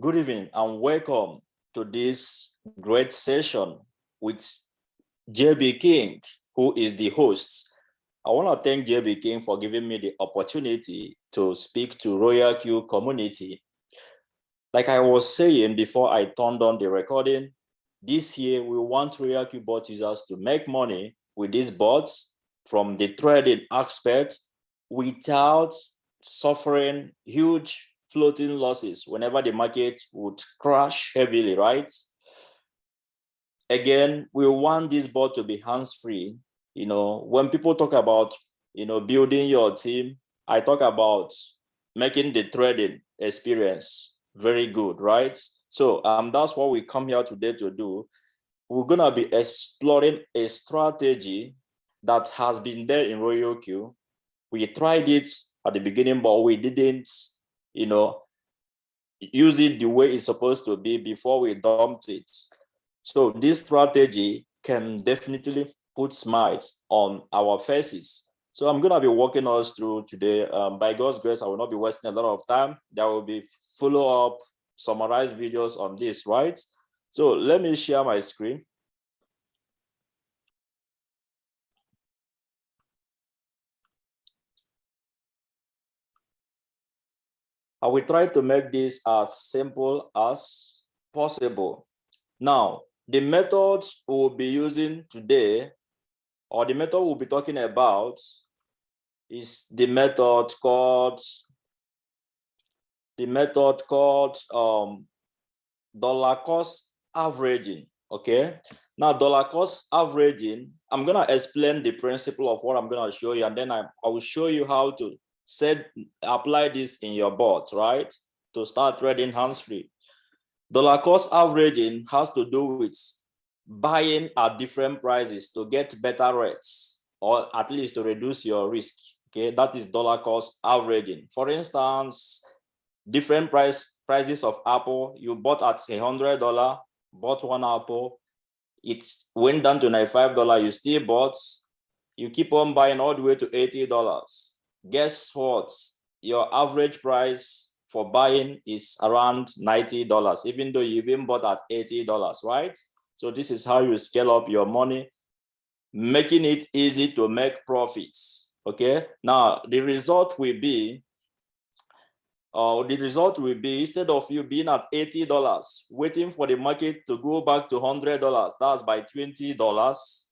Good evening and welcome to this great session with JB King, who is the host. I want to thank JB King for giving me the opportunity to speak to Royal Q community. Like I was saying before I turned on the recording, this year we want Royal Q bot users to make money with these bots from the trading aspect without suffering huge floating losses whenever the market would crash heavily, right? Again, we want this bot to be hands-free. You know, when people talk about, building your team, I talk about making the trading experience very good, right? So that's what we come here today to do. We're gonna be exploring a strategy that has been there in Royal Q. We tried it at the beginning, but we didn't, use it the way it's supposed to be before we dumped it. So this strategy can definitely put smiles on our faces. So I'm gonna be walking us through today. By God's grace, I will not be wasting a lot of time. There will be follow-up, summarized videos on this, right? So let me share my screen. I will try to make this as simple as possible. Now, the method we'll be using today, or the method we'll be talking about, is the method called dollar cost averaging. Okay, now dollar cost averaging, I'm gonna explain the principle of what I'm gonna show you, and then I will show you how to apply this in your bot, right? To start trading hands-free. Dollar cost averaging has to do with buying at different prices to get better rates, or at least to reduce your risk. Okay, that is dollar cost averaging. For instance, different prices of apple, you bought at $100, bought one apple, it went down to $95, you still bought, you keep on buying all the way to $80. Guess what? Your average price for buying is around $90, even though you even bought at $80, right? So this is how you scale up your money, making it easy to make profits. Okay, now the result will be, instead of you being at $80, waiting for the market to go back to $100, that's by $20,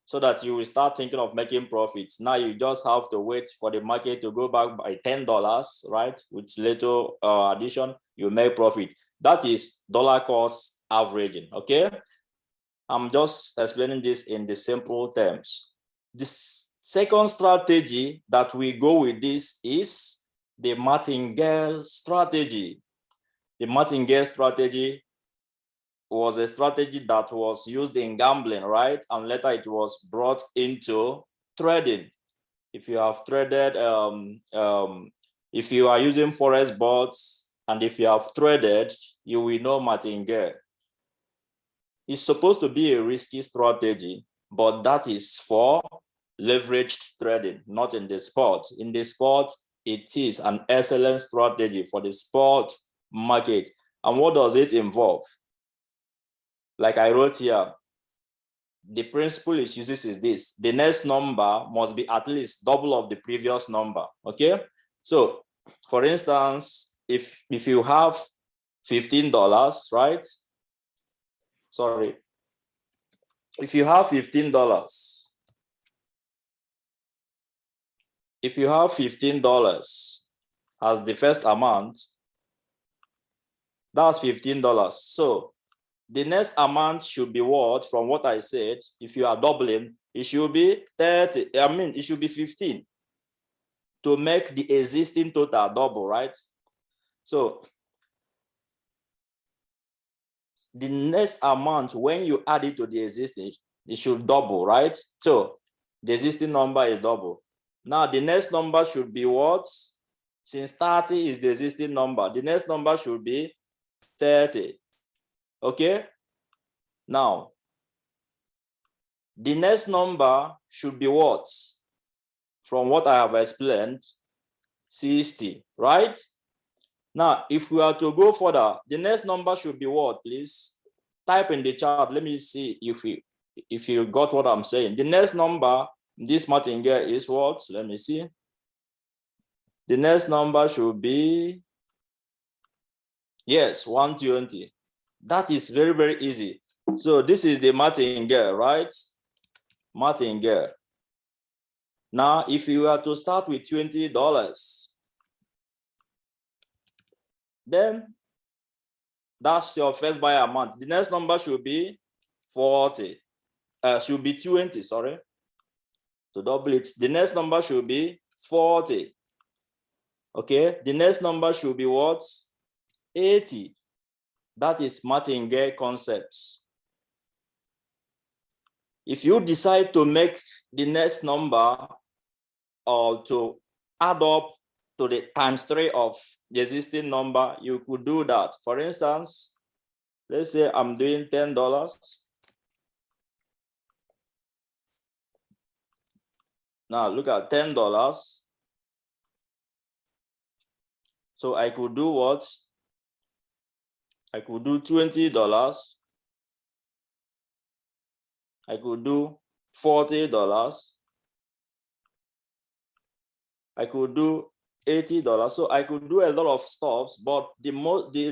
so that you will start thinking of making profits. Now you just have to wait for the market to go back by $10, right? With little addition, you make profit. That is dollar cost averaging, okay? I'm just explaining this in the simple terms. This second strategy that we go with this is the martingale strategy. The martingale strategy was a strategy that was used in gambling, right? And later it was brought into trading. If you have traded, if you are using forex bots, and if you have traded, you will know martingale. It's supposed to be a risky strategy, but that is for leveraged trading, not in the spot. In the spot, it is an excellent strategy for the spot market. And what does it involve? Like I wrote here, the principle it uses is this: the next number must be at least double of the previous number. Okay, so for instance, if you have $15, right? Sorry, if you have $15, as the first amount, that's $15. So the next amount should be what? From what I said, if you are doubling, it should be 30. It should be 15 to make the existing total double, right? So the next amount, when you add it to the existing, it should double, right? So the existing number is double. Now the next number should be what? Since 30 is the existing number, the next number should be 30. Okay, now the next number should be what? From what I have explained, 60, right? Now, if we are to go further, the next number should be what, please? Type in the chat. Let me see if you got what I'm saying. The next number, this martingale is what? Let me see. The next number should be, yes, 120. That is very, very easy. So this is the martingale, right? Martingale. Now, if you were to start with $20, then that's your first buy amount. The next number should be 40. Should be 20, sorry. To double it. The next number should be 40. Okay. The next number should be what? 80. That is martingale concepts. If you decide to make the next number or to add up to the ×3 of the existing number, you could do that. For instance, let's say I'm doing $10. Now look at $10. So I could do what? I could do $20. I could do $40. I could do $80. So I could do a lot of stuff, but the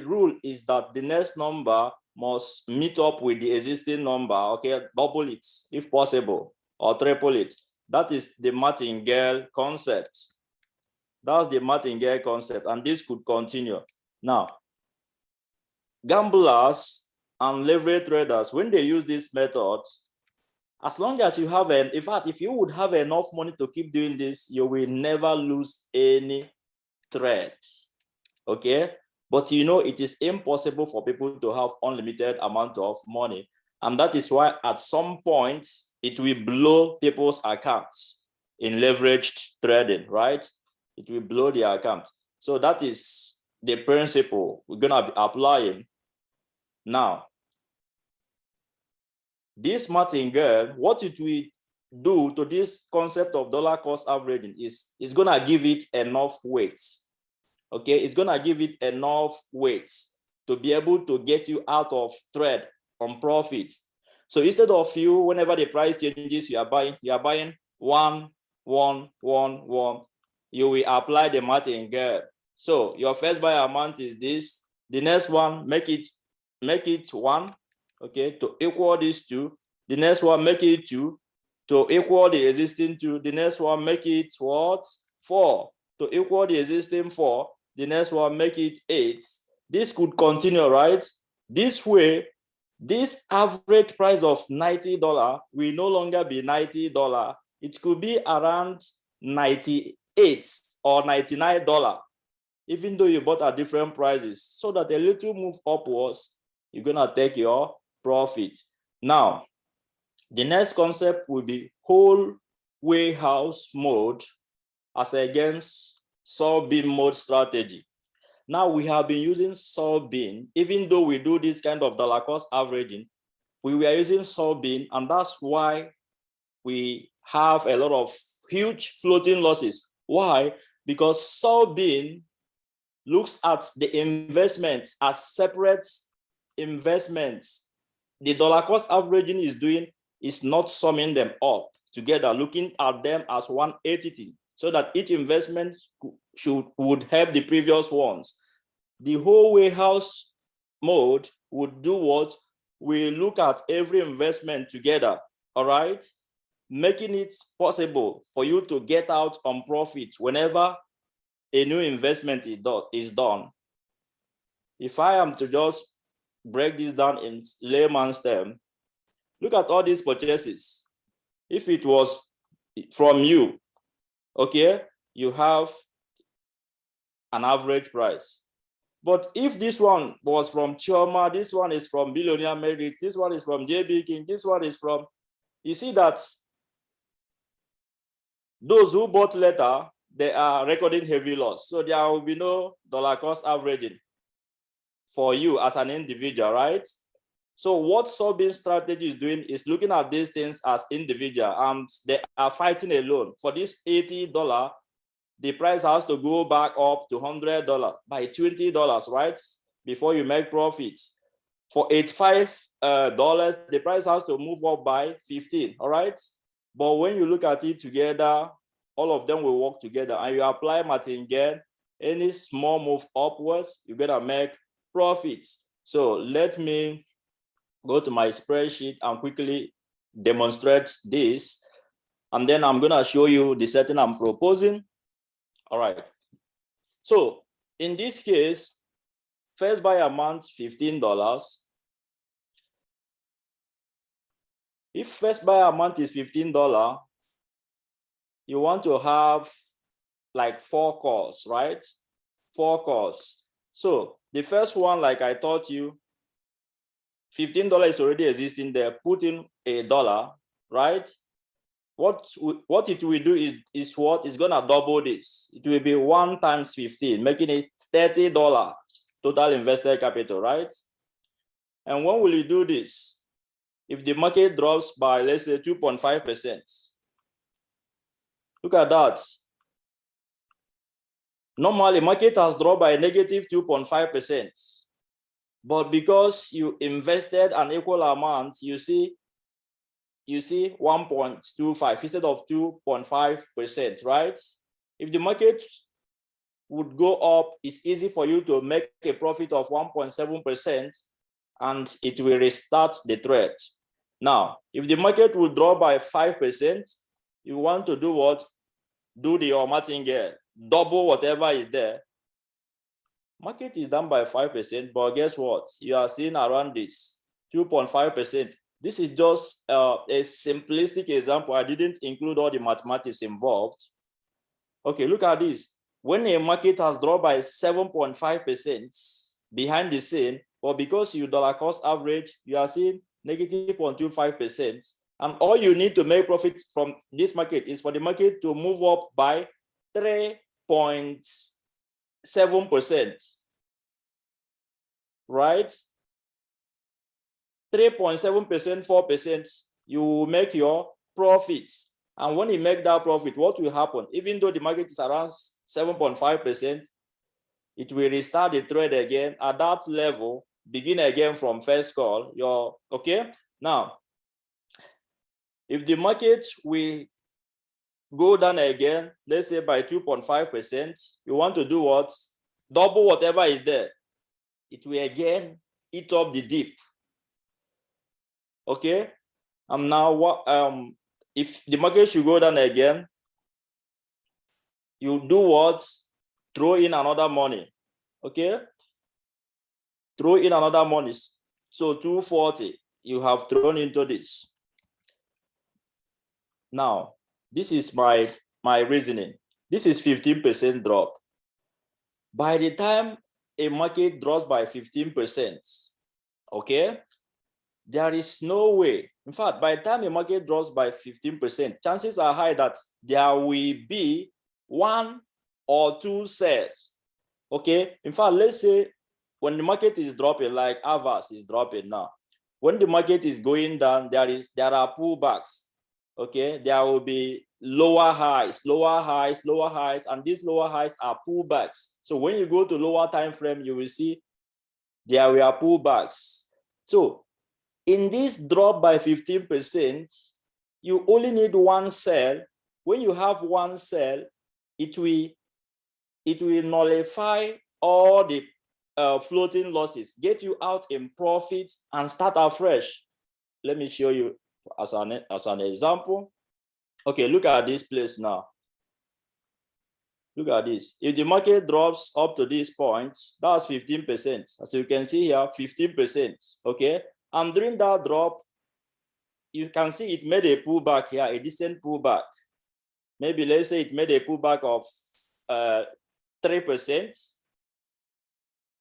rule is that the next number must meet up with the existing number. Okay, double it if possible, or triple it. That is the martingale concept. That's the martingale concept, and this could continue. Now, gamblers and leverage traders, when they use this method, as long as you have in fact, if you would have enough money to keep doing this, you will never lose any trade. Okay, but you know it is impossible for people to have unlimited amount of money, and that is why at some point it will blow people's accounts in leveraged trading, right? It will blow their account. So that is the principle we're gonna be applying now. This martingale, what it will do to this concept of dollar cost averaging is it's gonna give it enough weight. Okay, it's gonna give it enough weight to be able to get you out of trade on profit. So instead of you, whenever the price changes, you are buying 1, 1, 1, 1. You will apply the martingale. So your first buy amount is this. The next one, make it 1. Okay, to equal these 2. The next one, make it 2 to equal the existing 2. The next one, make it what? 4 to equal the existing 4. The next one, make it 8. This could continue, right? This way, this average price of $90 will no longer be $90. It could be around $98 or $99, even though you bought at different prices, so that a little move upwards, you're gonna take your profit. Now, the next concept will be whole warehouse mode as against sawbin mode strategy. Now we have been using sawbin, even though we do this kind of dollar cost averaging, we were using sawbin, and that's why we have a lot of huge floating losses. Why? Because sawbin looks at the investments as separate investments. The dollar cost averaging is not summing them up together, looking at them as one entity, so that each investment would help the previous ones. The whole warehouse mode would do what? We look at every investment together, all right? Making it possible for you to get out on profit whenever a new investment is done. If I am to just break this down in layman's term, look at all these purchases. If it was from you, okay, you have an average price. But if this one was from Chioma, this one is from Billionaire Merit, this one is from JB King, this one is from, you see that those who bought later, they are recording heavy loss. So there will be no dollar cost averaging for you as an individual, right? So what sawbin strategy is doing is looking at these things as individual, and they are fighting alone. For this $80, the price has to go back up to $100 by $20, right? Before you make profits. For $85, the price has to move up by 15, all right? But when you look at it together, all of them will work together, and you apply martingale, any small move upwards, you're gonna make profits. So let me go to my spreadsheet and quickly demonstrate this. And then I'm gonna show you the setting I'm proposing. All right. So in this case, first buy amount $15. If first buy amount is $15, you want to have like 4 calls, right? 4 calls. So the first one, like I taught you, $15 is already existing there. Put in $1, right? What it will do is what is gonna double this. It will be 1 times 15, making it $30 total invested capital, right? And when will you do this? If the market drops by, let's say, 2.5%. Look at that. Normally, market has dropped by negative 2.5%. But because you invested an equal amount, you see 1.25 instead of 2.5%, right? If the market would go up, it's easy for you to make a profit of 1.7%, and it will restart the trade. Now, if the market will drop by 5%, you want to do what? Do the martingale, double whatever is there. Market is down by 5%, but guess what? You are seeing around this 2.5%. This is just a simplistic example. I didn't include all the mathematics involved. Okay, look at this. When a market has dropped by 7.5% behind the scene, but because you dollar cost average, you are seeing negative 0.25%. And all you need to make profit from this market is for the market to move up by 3.7%, right? 3.7%, 4%, you will make your profits. And when you make that profit, what will happen? Even though the market is around 7.5%, it will restart the trade again at that level, begin again from first call. Okay? Now, if the market will go down again, let's say by 2.5%, you want to do what? Double whatever is there. It will again eat up the dip. Okay? And now what? If the market should go down again, you do what? Throw in another money. Okay? Throw in another money. So 240 you have thrown into this. Now, this is my reasoning. This is 15% drop. By the time a market drops by 15%, okay, there is no way. In fact, by the time a market drops by 15%, chances are high that there will be 1 or 2 sales. Okay, in fact, let's say when the market is dropping, like AVAS is dropping now, when the market is going down, there are pullbacks. Okay, there will be lower highs, and these lower highs are pullbacks. So when you go to lower time frame, you will see there were pullbacks. So in this drop by 15%, you only need 1 sell. When you have 1 sell, it will nullify all the floating losses, get you out in profit and start afresh. Let me show you as an example. Okay, look at this place now. Look at this. If the market drops up to this point, that's 15%. As you can see here, 15%. Okay, and during that drop, you can see it made a pullback here, a decent pullback. Maybe let's say it made a pullback of 3%,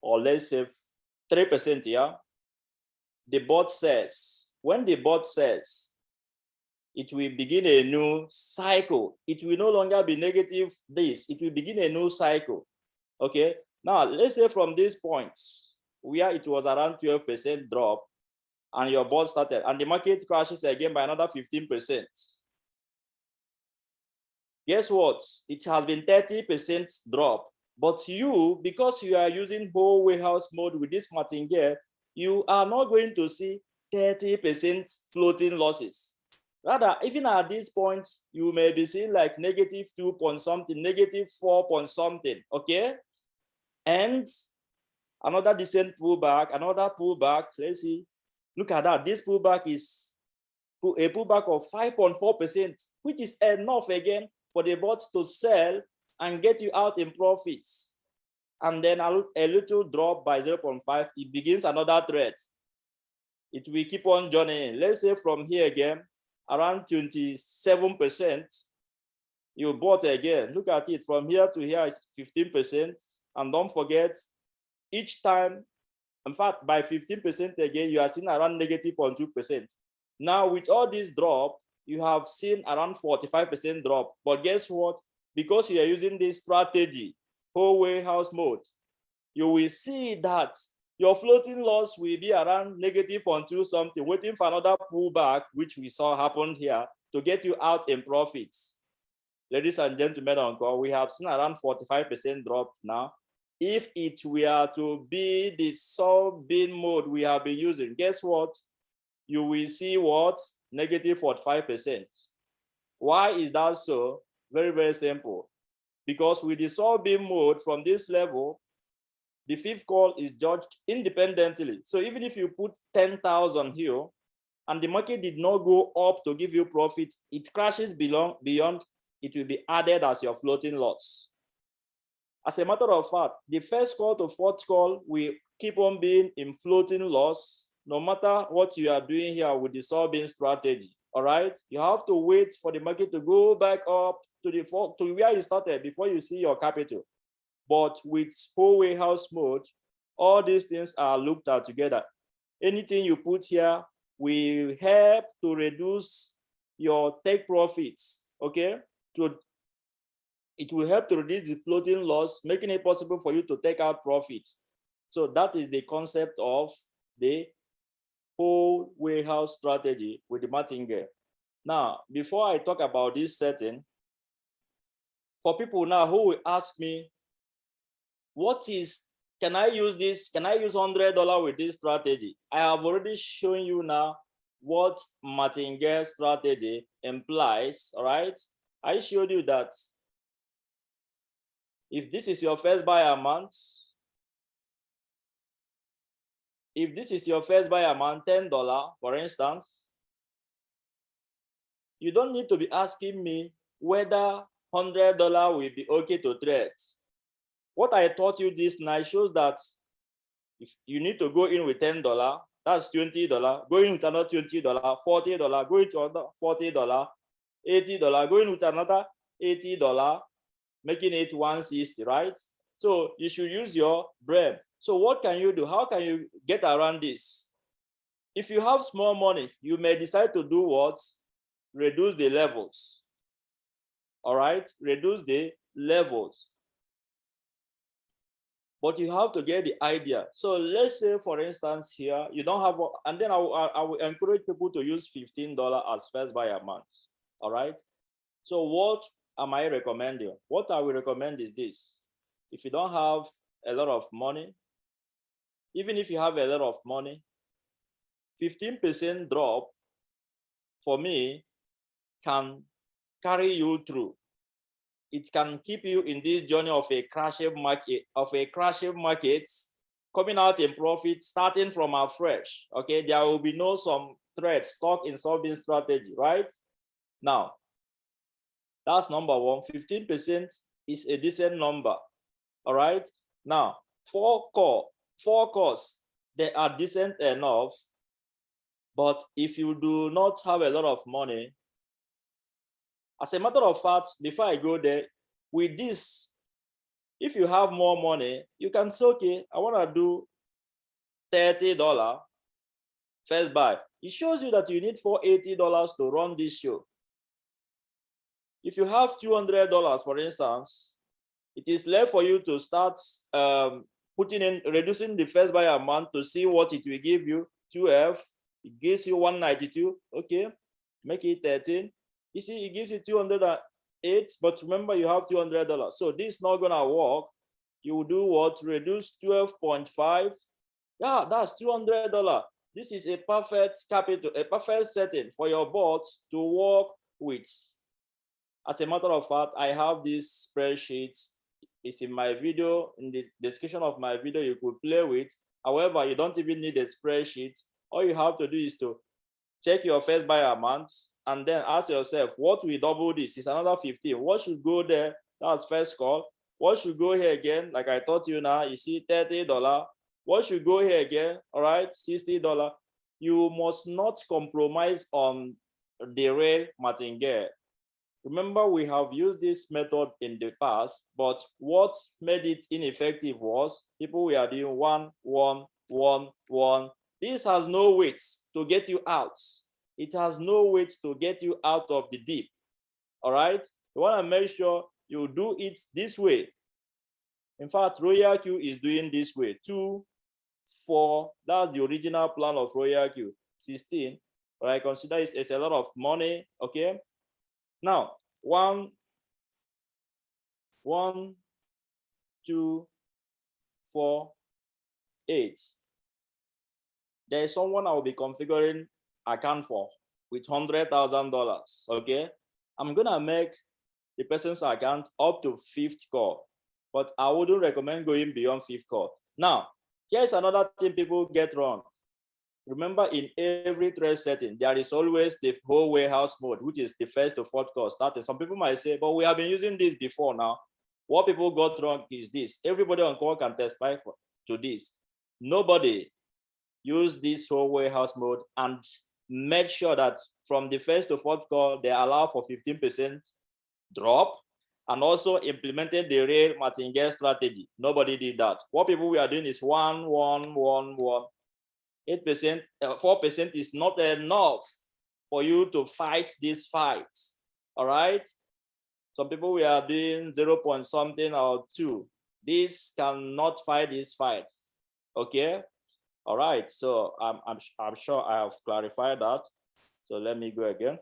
or let's say 3%. Yeah, the bot says, when the bot says, it will begin a new cycle. It will no longer be negative this. It will begin a new cycle. Okay. Now, let's say from this point, where it was around 12% drop, and your bot started, and the market crashes again by another 15%. guess what? It has been 30% drop. But you, because you are using whole warehouse mode with this martingale, you are not going to see 30% floating losses. Rather, even at this point, you may be seeing like negative 2 point something, negative 4 point something, okay? And another decent pullback, another pullback. Let's see. Look at that. This pullback is a pullback of 5.4%, which is enough again for the bot to sell and get you out in profits. And then a little drop by 0.5, it begins another thread. It will keep on journeying. Let's say from here again, around 27%, you bought again. Look at it, from here to here is 15%. And don't forget, each time, in fact, by 15% again, you are seeing around negative 0.2%. Now, with all this drop, you have seen around 45% drop. But guess what? Because you are using this strategy, whole warehouse mode, you will see that your floating loss will be around negative 0.2 something, waiting for another pullback, which we saw happened here, to get you out in profits. Ladies and gentlemen on call, we have seen around 45% drop now. If it were to be the sub-bin mode we have been using, guess what? You will see what? Negative 45%. Why is that so? Very, very simple. Because with the sub-bin mode from this level, the fifth call is judged independently. So even if you put 10,000 here and the market did not go up to give you profit, it crashes beyond, it will be added as your floating loss. As a matter of fact, the first call to fourth call will keep on being in floating loss, no matter what you are doing here with the sub-bin strategy. All right, you have to wait for the market to go back up to where you started before you see your capital. But with whole warehouse mode, all these things are looked at together. Anything you put here will help to reduce your take profits. Okay, so it will help to reduce the floating loss, making it possible for you to take out profits. So that is the concept of the whole warehouse strategy with the martingale. Now, before I talk about this setting, for people now who will ask me, can I use this? Can I use $100 with this strategy? I have already shown you now what martingale strategy implies, all right? I showed you that if this is your first buy amount, $10, for instance, you don't need to be asking me whether $100 will be okay to trade. What I taught you this night shows that if you need to go in with $10, that's $20, go in with another $20, $40, go into another $40, $80, go in with another $80, making it $160, right? So you should use your brain. So what can you do? How can you get around this? If you have small money, you may decide to do what? Reduce the levels. All right, reduce the levels. But you have to get the idea. So let's say, for instance, here, you don't have, and then I will encourage people to use $15 as first buy amount. All right. So what am I recommending? What I will recommend is this. If you don't have a lot of money, even if you have a lot of money, 15% drop for me can carry you through. It can keep you in this journey of a crashing market, coming out in profit, starting from afresh. Okay, there will be some thread stuck in solving strategy, right? Now, that's number one. 15% is a decent number. All right. Now, four calls, they are decent enough. But if you do not have a lot of money, as a matter of fact, before I go there, with this, if you have more money, you can say, okay, I want to do $30 first buy. It shows you that you need $480 to run this show. If you have $200, for instance, it is left for you to start reducing the first buy amount to see what it will give you. 12, it gives you 192. Okay, make it 13. You see, it gives you 200. 8, but remember you have $200. So this is not gonna work. You will do what? Reduce 12.5. Yeah, that's $200. This is a perfect capital, a perfect setting for your bot to work with. As a matter of fact, I have this spreadsheet. It's in my video, in the description of my video, you could play with. However, you don't even need a spreadsheet. All you have to do is to check your first buy amount and then ask yourself, what will double this? It's another 15. What should go there? That's first call. What should go here again? Like I taught you now, you see $30. What should go here again? All right, $60. You must not compromise on the 𝗤 𝗤. Remember, we have used this method in the past, but what made it ineffective was people were doing 1, 1, 1, 1. This has no weight to get you out. It has no weight to get you out of the dip. All right, you want to make sure you do it this way. In fact, Royal Q is doing this way. 2, 4, that's the original plan of Royal Q. 16, but I consider it's a lot of money. Okay. Now, 1, 2, 4, 8. There is someone I will be configuring account for with $100,000. Okay, I'm gonna make the person's account up to 5th call, but I wouldn't recommend going beyond 5th call. Now, here's another thing people get wrong. Remember, in every trade setting, there is always the whole warehouse mode, which is the 1st to 4th call starting. Some people might say, but we have been using this before now. What people got wrong is this. Everybody on call can testify to this. Nobody use this whole warehouse mode and make sure that from the 1st to 4th call, they allow for 15% drop and also implemented the 𝗤 𝗤 strategy. Nobody did that. What people we are doing is 1, 1, 1, 1. 8%, 4% is not enough for you to fight this fight. All right. Some people we are doing 0 point something or 2. This cannot fight this fight. Okay. All right. So I'm sure I have clarified that. So let me go again.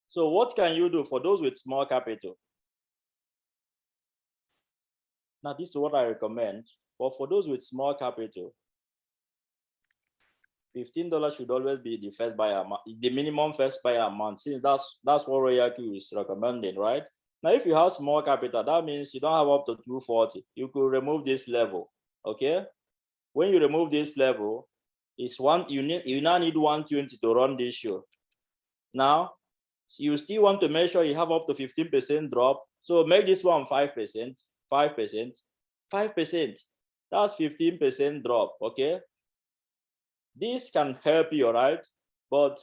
So what can you do for those with small capital? Now this is what I recommend. But for those with small capital, $15 should always be the first buy amount, the minimum first buy amount, since that's what Royal Q is recommending, right? Now, if you have small capital, that means you don't have up to 240. You could remove this level, okay? When you remove this level, it's you now need 120 to run this show. Now, you still want to make sure you have up to 15% drop. So make this one 5%, 5%, 5%. That's 15% drop, okay? This can help you, right? But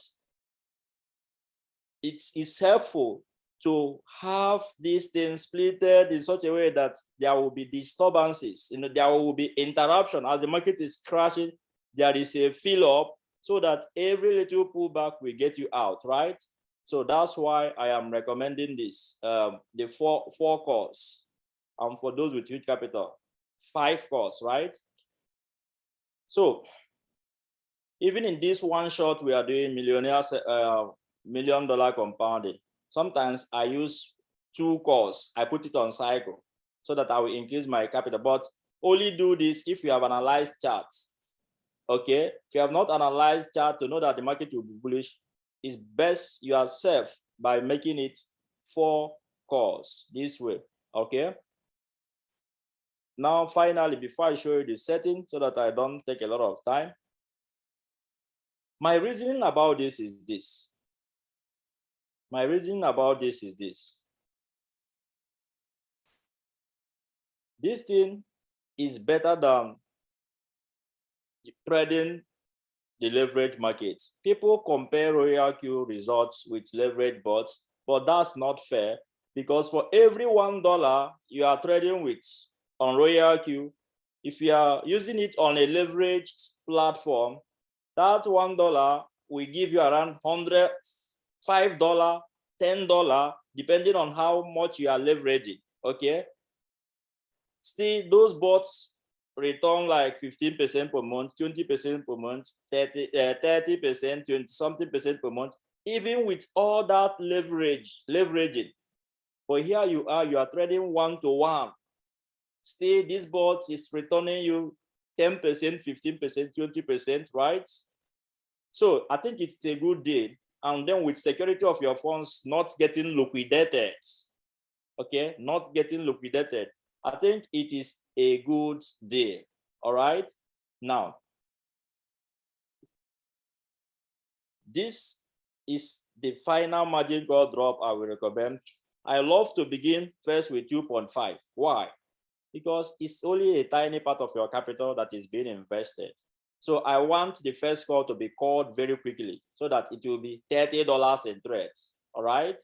it's helpful to have these things splitted in such a way that there will be disturbances, there will be interruption as the market is crashing. There is a fill up so that every little pullback will get you out, right? So that's why I am recommending this, the four calls. For those with huge capital, 5 calls, right? So even in this one shot, we are doing millionaires, $1 million compounding. Sometimes I use 2 calls. I put it on cycle so that I will increase my capital. But only do this if you have analyzed charts. Okay, if you have not analyzed chart to know that the market will be bullish, it's best you are safe by making it 4 calls this way. Okay. Now, finally, before I show you the setting so that I don't take a lot of time, my reasoning about this is this. My reasoning about this is this. This thing is better than trading the leverage market. People compare Royal Q results with leverage bots, but that's not fair because for every $1 you are trading with on Royal Q, if you are using it on a leveraged platform, that $1 will give you around $100, $5, $10, depending on how much you are leveraging. Okay. Still, those bots return like 15% per month, 20% per month, 30%, 20-something% per month, even with all that leveraging. But here you are trading 1-to-1. Still, this bot is returning you 10%, 15%, 20%, right? So I think it's a good deal. And then with security of your funds not getting liquidated, okay, not getting liquidated, I think it is a good deal. All right. Now, this is the final margin call drop I will recommend. I love to begin first with 2.5. Why? Because it's only a tiny part of your capital that is being invested. So I want the first call to be called very quickly so that it will be $30 in trades. All right.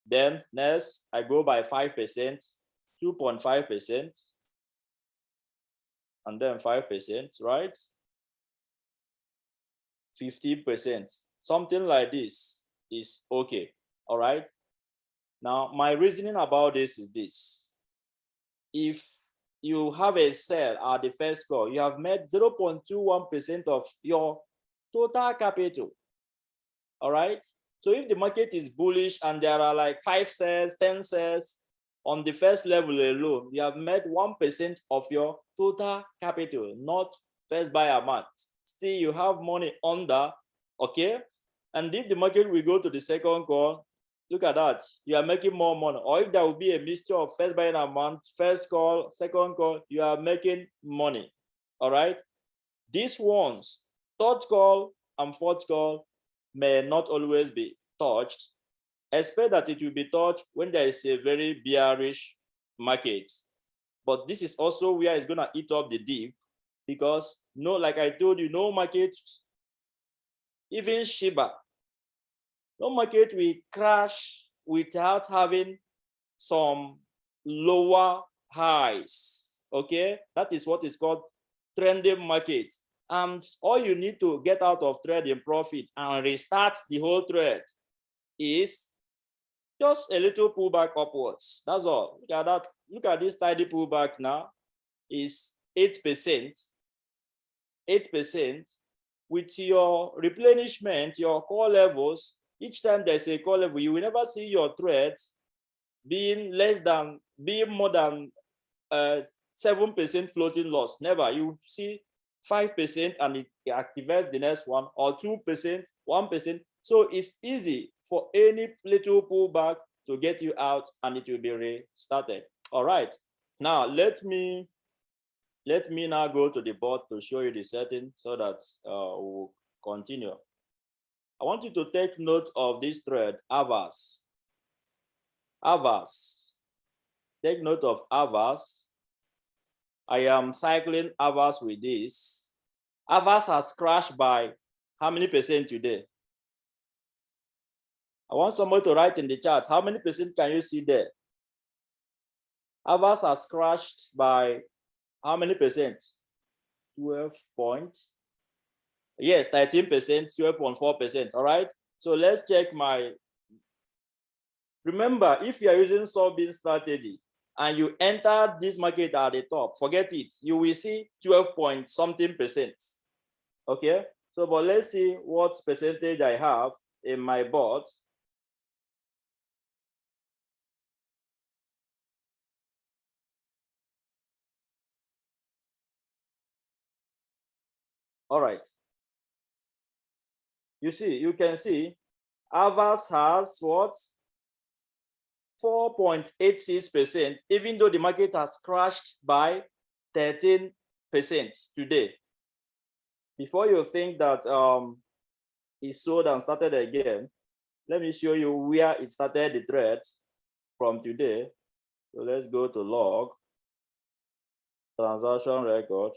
Then next, I go by 5%, 2.5%, and then 5%, right? 50%, something like this is okay. All right. Now, my reasoning about this is this. If you have a sell at the first call, you have made 0.21% of your total capital. All right. So if the market is bullish and there are like 5 sells, 10 sells on the first level alone, you have made 1% of your total capital, not first buy amount. Still, you have money under, okay? And if the market will go to the second call, look at that, you are making more money. Or if there will be a mixture of first buying amount, first call, second call, you are making money. All right. These ones, third call and fourth call, may not always be touched. Expect that it will be touched when there is a very bearish market. But this is also where it's going to eat up the dip, because no, like I told you, no market, even Shiba, no market will crash without having some lower highs. Okay, that is what is called trending market. And all you need to get out of trading profit and restart the whole trade is just a little pullback upwards. That's all. Look at that. Look at this tidy pullback now. Is 8%. 8%. With your replenishment, your core levels, each time there's a core level, you will never see your trades being more than 7% floating loss. Never. You see 5% and it activates the next one, or 2%, 1%. So it's easy for any little pullback to get you out and it will be restarted. All right. Now let me now go to the board to show you the setting so that we'll continue. I want you to take note of this thread, avers. Avers. Take note of avers. I am cycling avers with this. Avers has crashed by how many percent today? I want somebody to write in the chat, how many percent can you see there? Avers has crashed by how many percent? 12 points. Yes, 13%, 12.4%. All right. So let's check my. Remember, if you are using soybean strategy and you enter this market at the top, forget it. You will see 12 point something percent. Okay. So, but let's see what percentage I have in my board. All right. You can see avers has what? 4.86%, even though the market has crashed by 13% today. Before you think that it sold and started again, let me show you where it started the trade from today. So let's go to log, transaction record.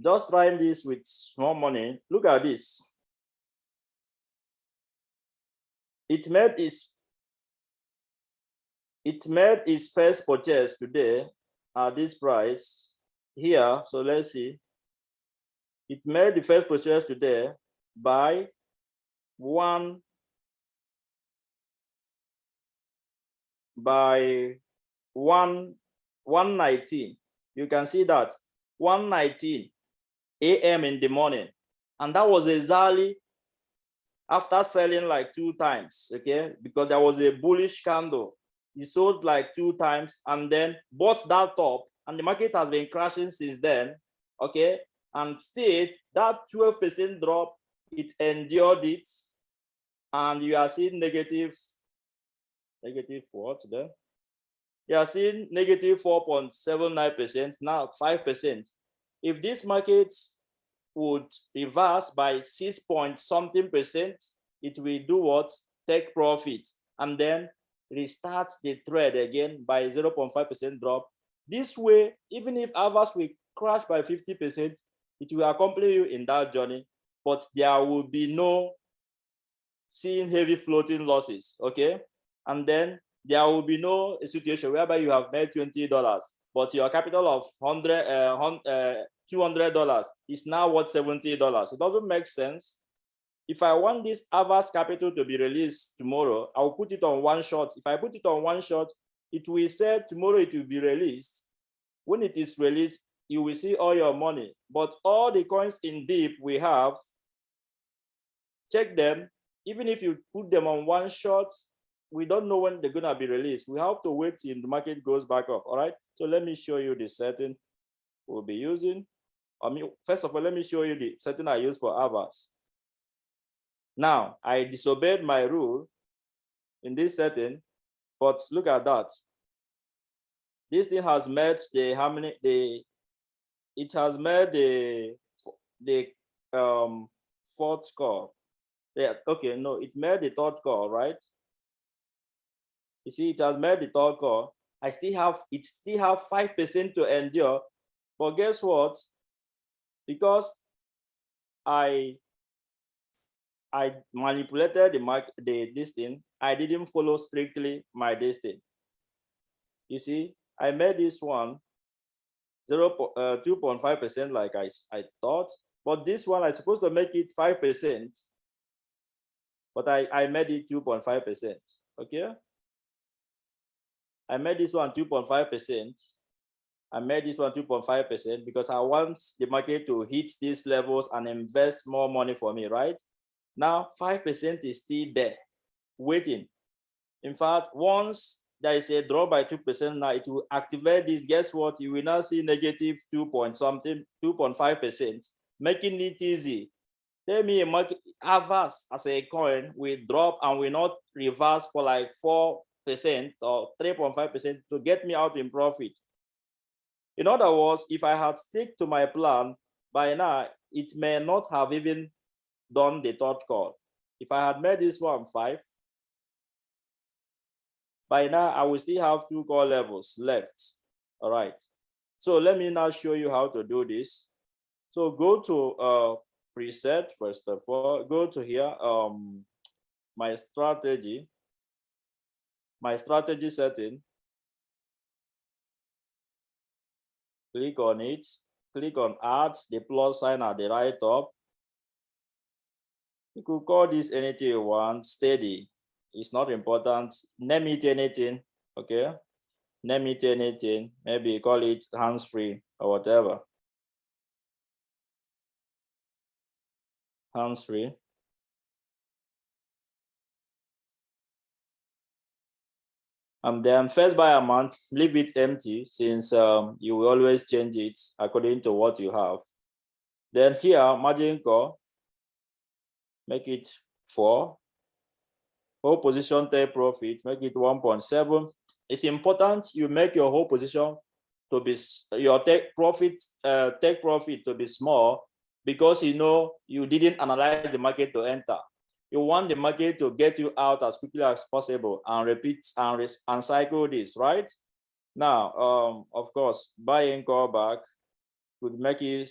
Just trying this with small money. Look at this. It made its first purchase today at this price here. So let's see. It made the first purchase today by 119. You can see that 119 a.m. in the morning, and that was exactly after selling like 2 times, okay, because there was a bullish candle. You sold like 2 times and then bought that top, and the market has been crashing since then, okay, and still that 12% drop, it endured it, and you are seeing negative what there? You are seeing negative 4.79%, now 5%. If this market would reverse by 6 point something percent, it will do what? Take profit and then restart the trade again by 0.5% drop. This way, even if others will crash by 50%, it will accompany you in that journey, but there will be no seeing heavy floating losses, okay? And then there will be no situation whereby you have made $20, but your capital of $200 is now worth $70. It doesn't make sense. If I want this average capital to be released tomorrow, I'll put it on one shot. If I put it on one shot, it will say tomorrow it will be released. When it is released, you will see all your money. But all the coins in deep we have, check them. Even if you put them on one shot, we don't know when they're gonna be released. We have to wait till the market goes back up. All right. So let me show you the setting we'll be using. First of all, let me show you the setting I use for hours. Now, I disobeyed my rule in this setting, but look at that. This thing has met it has met the fourth call. Yeah, okay, no, it made the third call, right? You see, it has made the third call. It still have 5% to endure, but guess what? Because I manipulated this thing, I didn't follow strictly my destiny. You see, I made this one 2.5% like I thought, but this one I supposed to make it 5%, but I made it 2.5%. Okay, I made this one 2.5%. I made this one 2.5% because I want the market to hit these levels and invest more money for me, right? Now 5% is still there, waiting. In fact, once there is a drop by 2%, now it will activate this. Guess what? You will now see negative 2.5%, making it easy. Tell me a market averse as a coin will drop and will not reverse for like 4% or 3.5% to get me out in profit. In other words, if I had stick to my plan, by now it may not have even done the third call. If I had made this one 5, by now I will still have 2 call levels left. All right. So let me now show you how to do this. So go to preset, first of all, go to here, my strategy setting. Click on it, click on add the plus sign at the right top. You could call this anything you want, steady. It's not important. Name it anything, okay? Name it anything. Maybe call it hands-free or whatever. Hands-free. And then first buy amount, leave it empty since you will always change it according to what you have. Then here, margin call, make it 4. Whole position take profit, make it 1.7. It's important you make your whole position to be your take profit to be small, because you know you didn't analyze the market to enter. You want the market to get you out as quickly as possible and repeat and cycle this, right? Now, of course, buy and call back would make it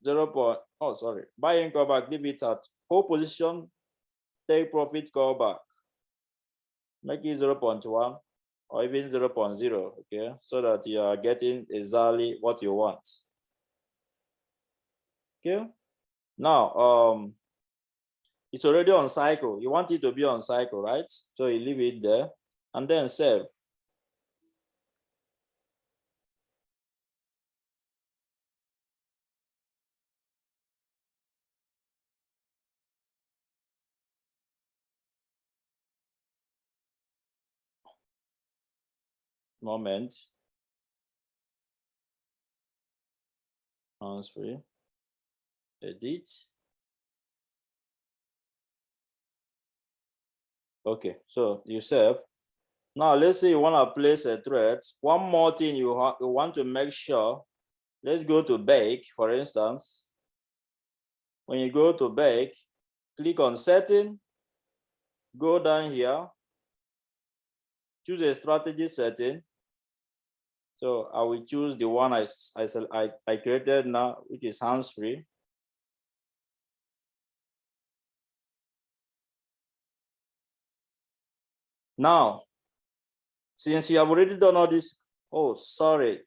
0. Oh, sorry, buy and call back, leave it at whole position, take profit, call back, make it 0.1 or even 0.0, okay, so that you are getting exactly what you want. Okay, now it's already on cycle. You want it to be on cycle, right? So you leave it there and then save. Moment. Hands-free. Edit. Okay, so you save. Now let's say you want to place a thread. One more thing you want to make sure. Let's go to bake, for instance. When you go to bake, click on setting, go down here, choose a strategy setting. So I will choose the one I created now, which is hands-free. Now, since you have already done all this, oh, sorry,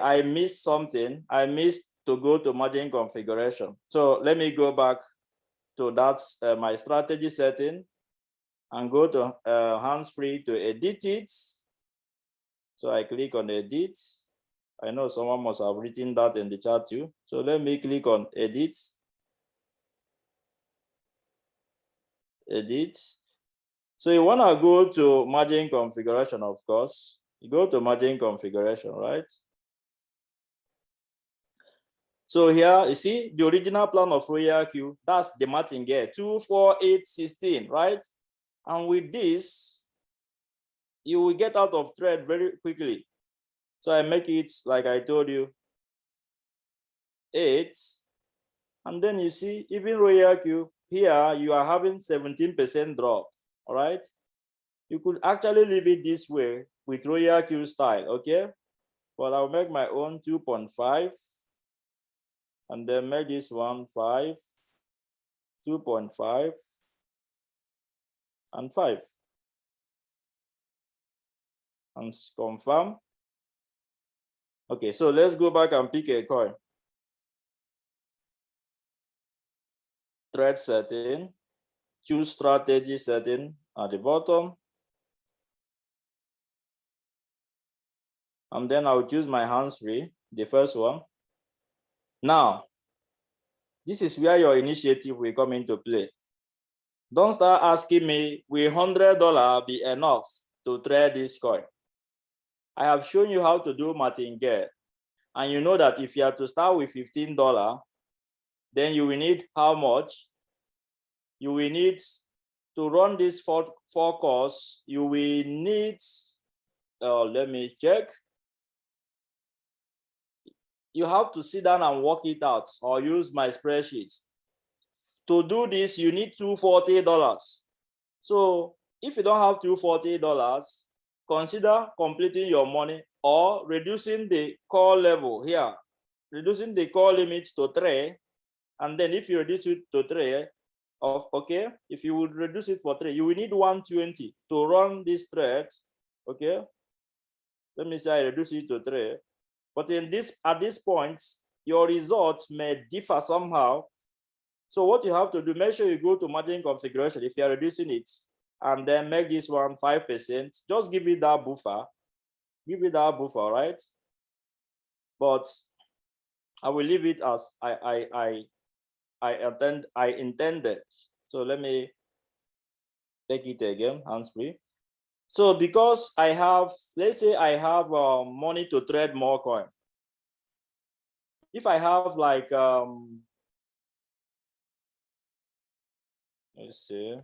I missed something. I missed to go to margin configuration. So let me go back to that's my strategy setting and go to hands-free to edit it. So I click on edit. I know someone must have written that in the chat too. So let me click on edit. Edit. So you want to go to margin configuration, of course. You go to margin configuration, right? So here you see the original plan of Royal Q. That's the martingale 24816, right? And with this, you will get out of trade very quickly. So I make it like I told you, 8. And then you see, even Royal Q, here you are having 17% drop, all right? You could actually leave it this way with Royal Q style, okay? But I'll make my own 2.5. And then make this one 5, 2.5, and 5. And confirm. Okay, so let's go back and pick a coin. Trade setting, choose strategy setting at the bottom. And then I'll choose my hands-free, the first one. Now, this is where your initiative will come into play. Don't start asking me, will $100 be enough to trade this coin? I have shown you how to do martingale. And you know that if you have to start with $15, then you will need how much? You will need to run this four course. You will need, let me check. You have to sit down and work it out or use my spreadsheet. To do this, you need $240. So if you don't have $240, consider completing your money or reducing the call level here, reducing the call limit to 3. And then if you reduce it to 3, okay, if you would reduce it for 3, you will need 120 to run this trade. Okay, let me say I reduce it to 3. But at this point, your results may differ somehow. So what you have to do, make sure you go to margin configuration if you are reducing it, and then make this one 5%. Just give it that buffer. Give it that buffer, right? But I will leave it as I intended. So let me take it again, hands-free. So because I have, let's say I have money to trade more coin. If I have like, let's see,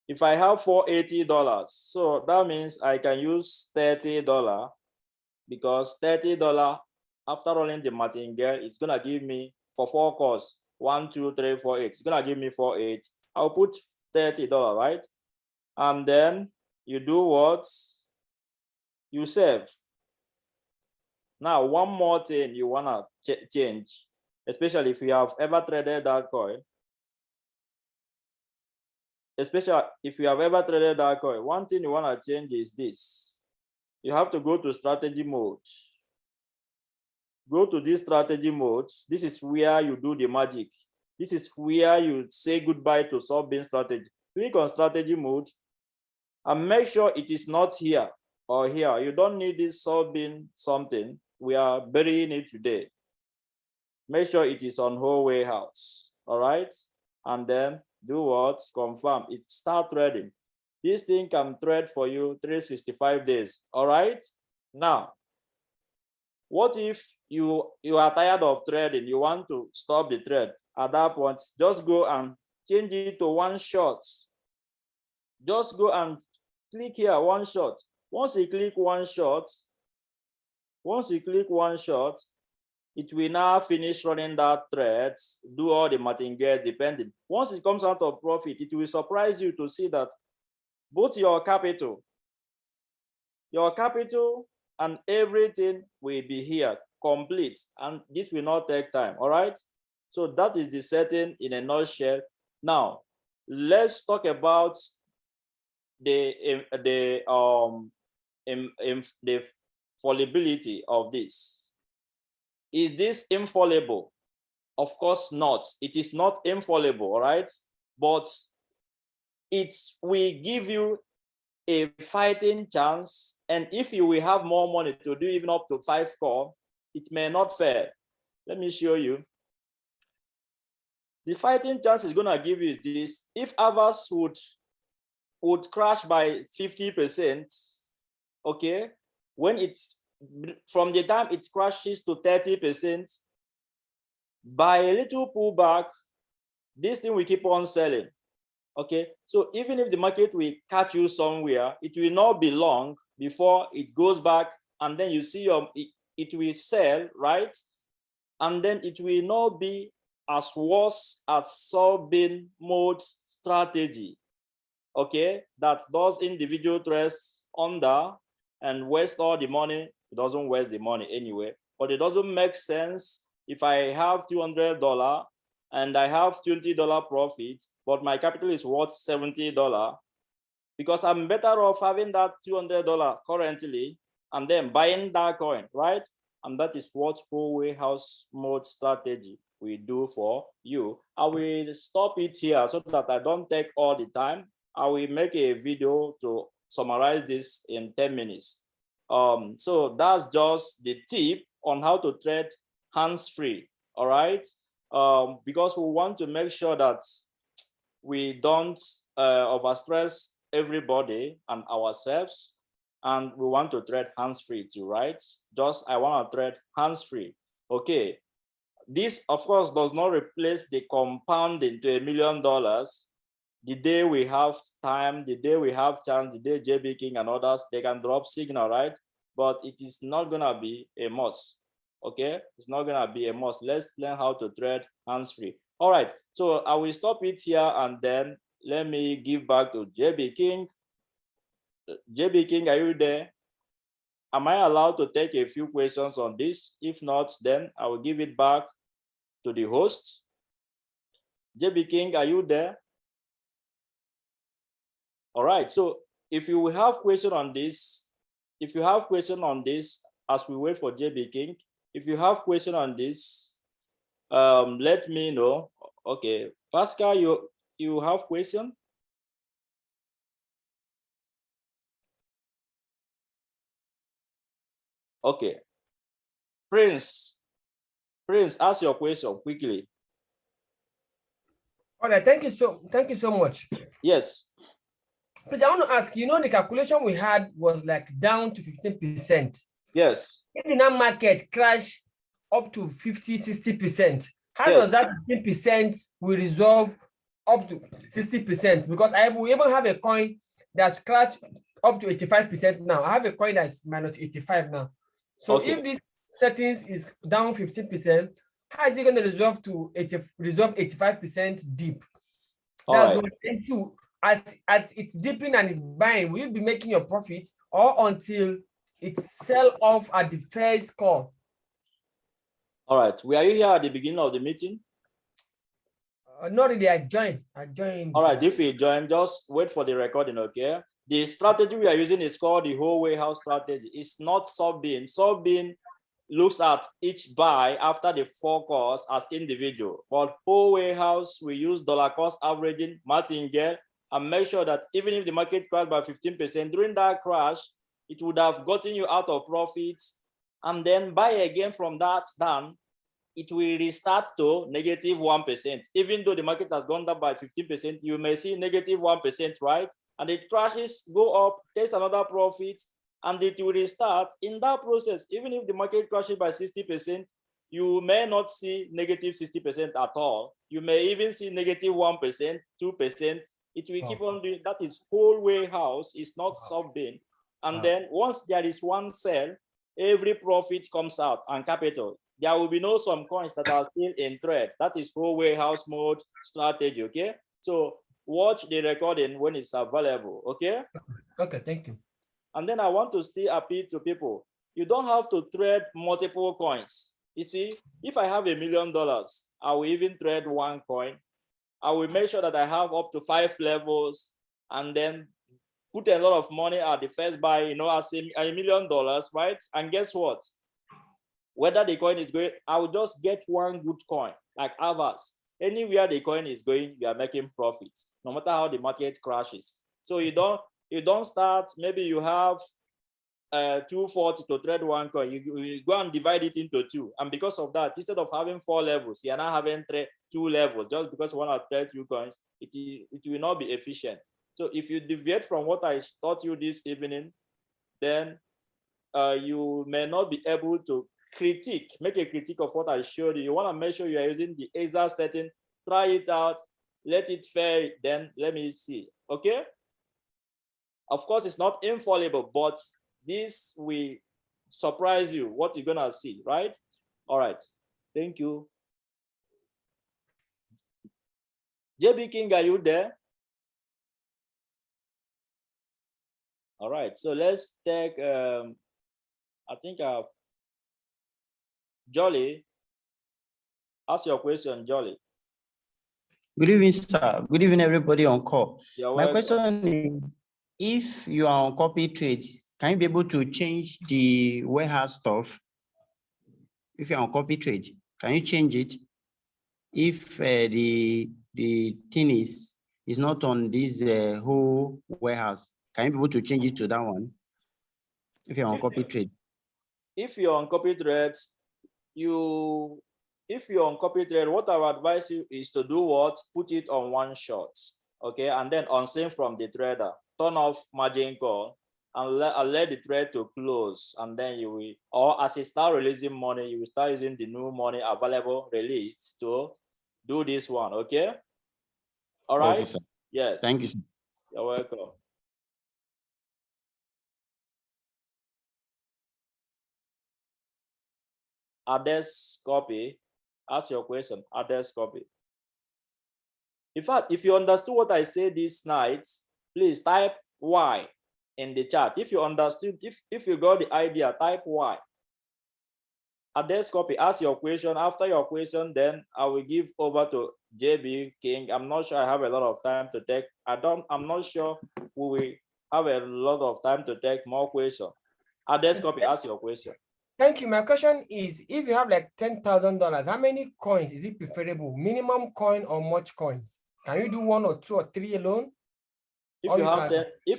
if I have $480, so that means I can use $30 because $30 after running the martingale, it's gonna give me for 4 calls 1, 2, 3, 4, 8. It's gonna give me 4, 8. I'll put $30, right? And then you do what? You save. Now, one more thing you wanna change, especially if you have ever traded that coin. Especially if you have ever traded that coin, one thing you wanna change is this. You have to go to strategy mode. Go to this strategy mode. This is where you do the magic. This is where you say goodbye to sub-bin strategy. Click on strategy mode and make sure it is not here or here. You don't need this sub-bin something. We are burying it today. Make sure it is on whole way house. All right. And then do what? Confirm. It start trading. This thing can trade for you 365 days. All right. Now, what if you are tired of trading, you want to stop the trade? At that point, just go and change it to one shot. Just go and click here, one shot. Once you click one shot, it will now finish running that thread, do all the martingale depending. Once it comes out of profit, it will surprise you to see that both your capital and everything will be here complete, and this will not take time. All right, so that is the setting in a nutshell. Now let's talk about the fallibility of this. Is this infallible? Of course not. It is not infallible, all right? But it will give you a fighting chance, and if you will have more money to do even up to 5 call, it may not fail. Let me show you. The fighting chance is gonna give you this. If others would crash by 50%, okay, when it's from the time it crashes to 30%, by a little pullback, this thing will keep on selling. Okay, so even if the market will catch you somewhere, it will not be long before it goes back, and then you see it will sell, right? And then it will not be as worse as sobbing mode strategy. Okay, that those individual trades under and waste all the money. It doesn't waste the money anyway, but it doesn't make sense if I have $200 and I have $20 profit, but my capital is worth $70, because I'm better off having that $200 currently and then buying that coin, right? And that is what whole warehouse mode strategy will do for you. I will stop it here so that I don't take all the time. I will make a video to summarize this in 10 minutes. So that's just the tip on how to trade hands-free, all right? Because we want to make sure that we don't overstress everybody and ourselves, and we want to trade hands-free too, right? Just I want to trade hands-free. Okay, this of course does not replace the compounding to $1 million. The day we have time, the day we have chance, the day JB King and others, they can drop signal, right? But it is not gonna be a must. Okay, it's not gonna be a must. Let's learn how to trade hands-free. All right, so I will stop it here, and then let me give back to JB King. JB King, are you there? Am I allowed to take a few questions on this? If not, then I will give it back to the host. JB King, are you there? All right, so if you have question on this, as we wait for JB King, if you have question on this, let me know. Okay, Pascal, you have question? Okay, Prince, ask your question quickly. All right, thank you so much. Yes. But I want to ask, the calculation we had was like down to 15%. Yes. If the market crash up to 50-60%, how Yes. does that 15% will resolve up to 60%? Because we even have a coin that's crashed up to 85% now. I have a coin that's minus 85 now. So okay. If this settings is down 15%, how is it going to resolve to 85% deep? That's right. one. And two, as it's dipping and it's buying, will you be making your profits or until it sell off at the first call? All right. Were you here at the beginning of the meeting? Not really. I joined. All right. If you join, just wait for the recording, okay? The strategy we are using is called the whole warehouse strategy. It's not sub-bin. Sub-bin looks at each buy after the 4 calls as individual. But whole warehouse, we use dollar cost averaging, martingale, and make sure that even if the market crashed by 15%, during that crash, it would have gotten you out of profits, and then buy again from that down, it will restart to negative 1%. Even though the market has gone down by 15%, you may see negative 1%, right? And it crashes, go up, takes another profit, and it will restart. In that process, even if the market crashes by 60%, you may not see negative 60% at all. You may even see negative 1%, 2%. It will keep on doing that. Is whole way house, is not sub-bin. And then once there is one sell, every profit comes out and capital. There will be no some coins that are still in trade. That is whole way house mode strategy. Okay. So watch the recording when it's available. Okay. Okay, thank you. And then I want to still appeal to people. You don't have to trade multiple coins. You see, if I have $1 million, I will even trade one coin. I will make sure that I have up to 5 levels, and then put a lot of money at the first buy, you know, as $1 million, right? And guess what? Whether the coin is going, I will just get one good coin, like ours. Anywhere the coin is going, you are making profits, no matter how the market crashes. So you don't start, maybe you have 240 to trade one coin, you go and divide it into 2, and because of that, instead of having 4 levels, you are now having 2 levels. Just because one has trade 2 coins, it will not be efficient. So if you deviate from what I taught you this evening, then you may not be able to make a critique of what I showed you. You want to make sure you are using the exact setting, try it out, let it fail, then let me see. Okay. Of course, it's not infallible, but this will surprise you what you're gonna see, right? All right, thank you. JB King, are you there? All right, so let's take I think Jolly. Ask your question, Jolly. Good evening, sir. Good evening, everybody on call. My question is, if you are on copy trade, can you be able to change the warehouse stuff? If you're on copy trade, can you change it? If the thing is not on this whole warehouse, can you be able to change it to that one? If you're on copy trade. If you're on copy trade, if you're on copy trade, what I would advise you is to do what? Put it on one shot. Okay, and then unsend from the trader. Turn off margin call and let the trade to close, and then you will, or as you start releasing money, you will start using the new money available released to do this one. Okay. All right. Okay, sir. Yes. Thank you, sir. You're welcome. Others copy. Ask your question. Others copy. In fact, if you understood what I said this night, please type Y in the chat. If you understood, if you got the idea, type Y. Others copy. Ask your question. After your question, then I will give over to JB King. I'm not sure I have a lot of time to take. I'm not sure we will have a lot of time to take more questions. Others copy. Ask your question. Thank you. My question is, if you have like $10,000, how many coins is it preferable? Minimum coin or much coins? Can you do 1 or 2 or 3 alone? If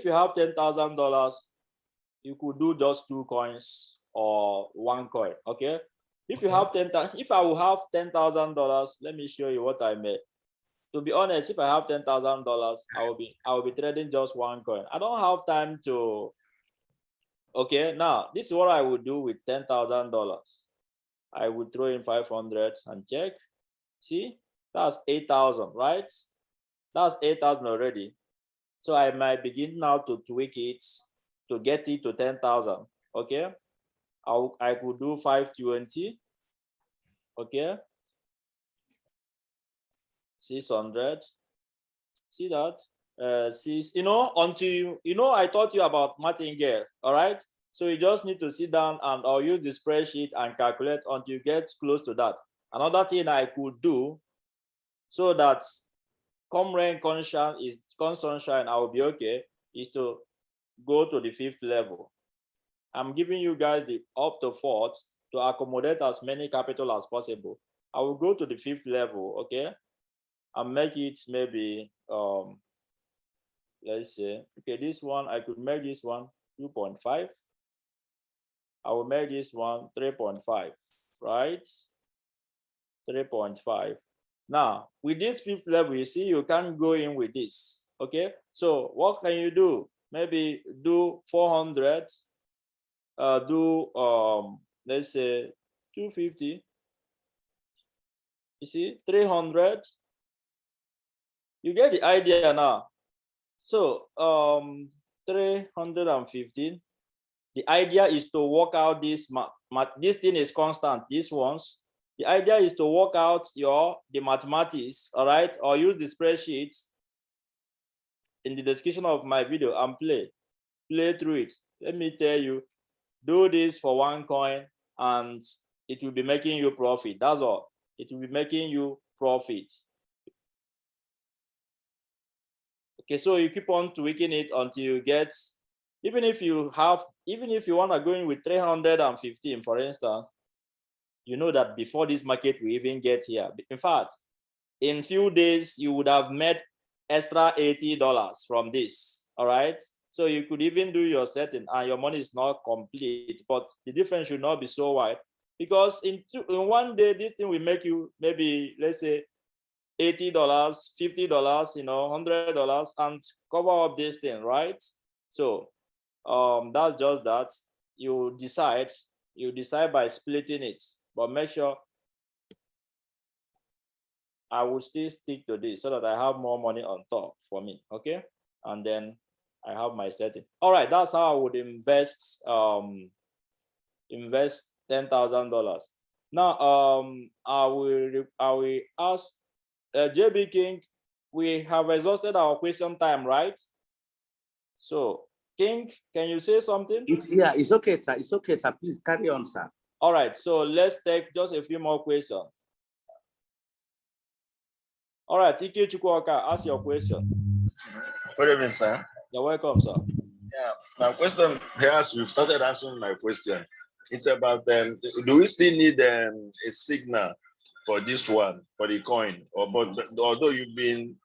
you have $10,000, you could do just 2 coins or 1 coin. Okay. If you have if I will have $10,000, let me show you what I made. To be honest, if I have $10,000, I will be trading just 1 coin. I don't have time to. Okay, now this is what I would do with $10,000. I would throw in 500 and check. See, that's 8,000, right? That's 8,000 already. So I might begin now to tweak it to get it to 10,000. Okay, I could do 520. Okay, 600. See that? Until I taught you about martingale. All right, so you just need to sit down and or use the spreadsheet and calculate until you get close to that. Another thing I could do so that come rain, come sunshine, I will be okay, is to go to the 5th level. I'm giving you guys the up to 4th to accommodate as many capital as possible. I will go to the 5th level, okay, and make it maybe let's say, okay, this one, I could make this one 2.5. I will make this one 3.5, right? 3.5. Now, with this 5th level, you see, you can go in with this, okay? So what can you do? Maybe do 400 do let's say 250. You see, 300. You get the idea now. So 315. The idea is to work out this this thing is constant, these ones. The idea is to work out the mathematics, all right, or use the spreadsheets in the description of my video and play through it. Let me tell you, do this for one coin and it will be making you profit. That's all. It will be making you profit. Okay, so you keep on tweaking it until you get, even if you want to go in with 315, for instance, you know that before this market will even get here, in fact, in few days, you would have made extra $80 from this, all right? So you could even do your setting and your money is not complete, but the difference should not be so wide, because in one day, this thing will make you maybe, let's say, $80, $50, you know, $100 and cover up this thing, right? So that's just that. You decide by splitting it, but make sure I will still stick to this so that I have more money on top for me, okay? And then I have my setting. All right, that's how I would invest $10,000. Now I will ask JB King. We have exhausted our question time, right? So King, can you say something? Yeah, it's okay, sir. It's okay, sir. Please carry on, sir. All right, so let's take just a few more questions. All right, Ike Chukwuoka, ask your question. Good evening, sir. You're welcome, sir. Yeah, my question here, you started answering my question. It's about do we still need a signal for this one, for the coin? But although you've been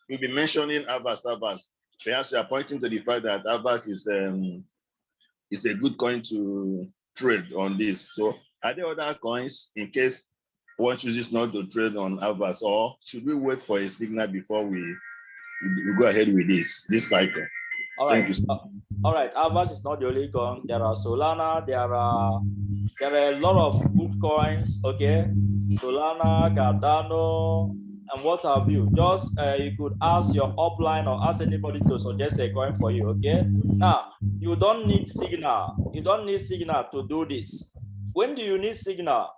mentioning Avast, perhaps you are pointing to the fact that Avast is a good coin to trade on this. So are there other coins in case one chooses not to trade on Avast, or should we wait for a signal before we go ahead with this cycle? All right. Thank you. All right, Avast is not the only coin. There are Solana, there are a lot of good coins, okay? Solana, Cardano, and what have you. Just you could ask your upline or ask anybody to suggest a coin for you, okay? Now, you don't need signal. You don't need signal to do this. When do you need signal?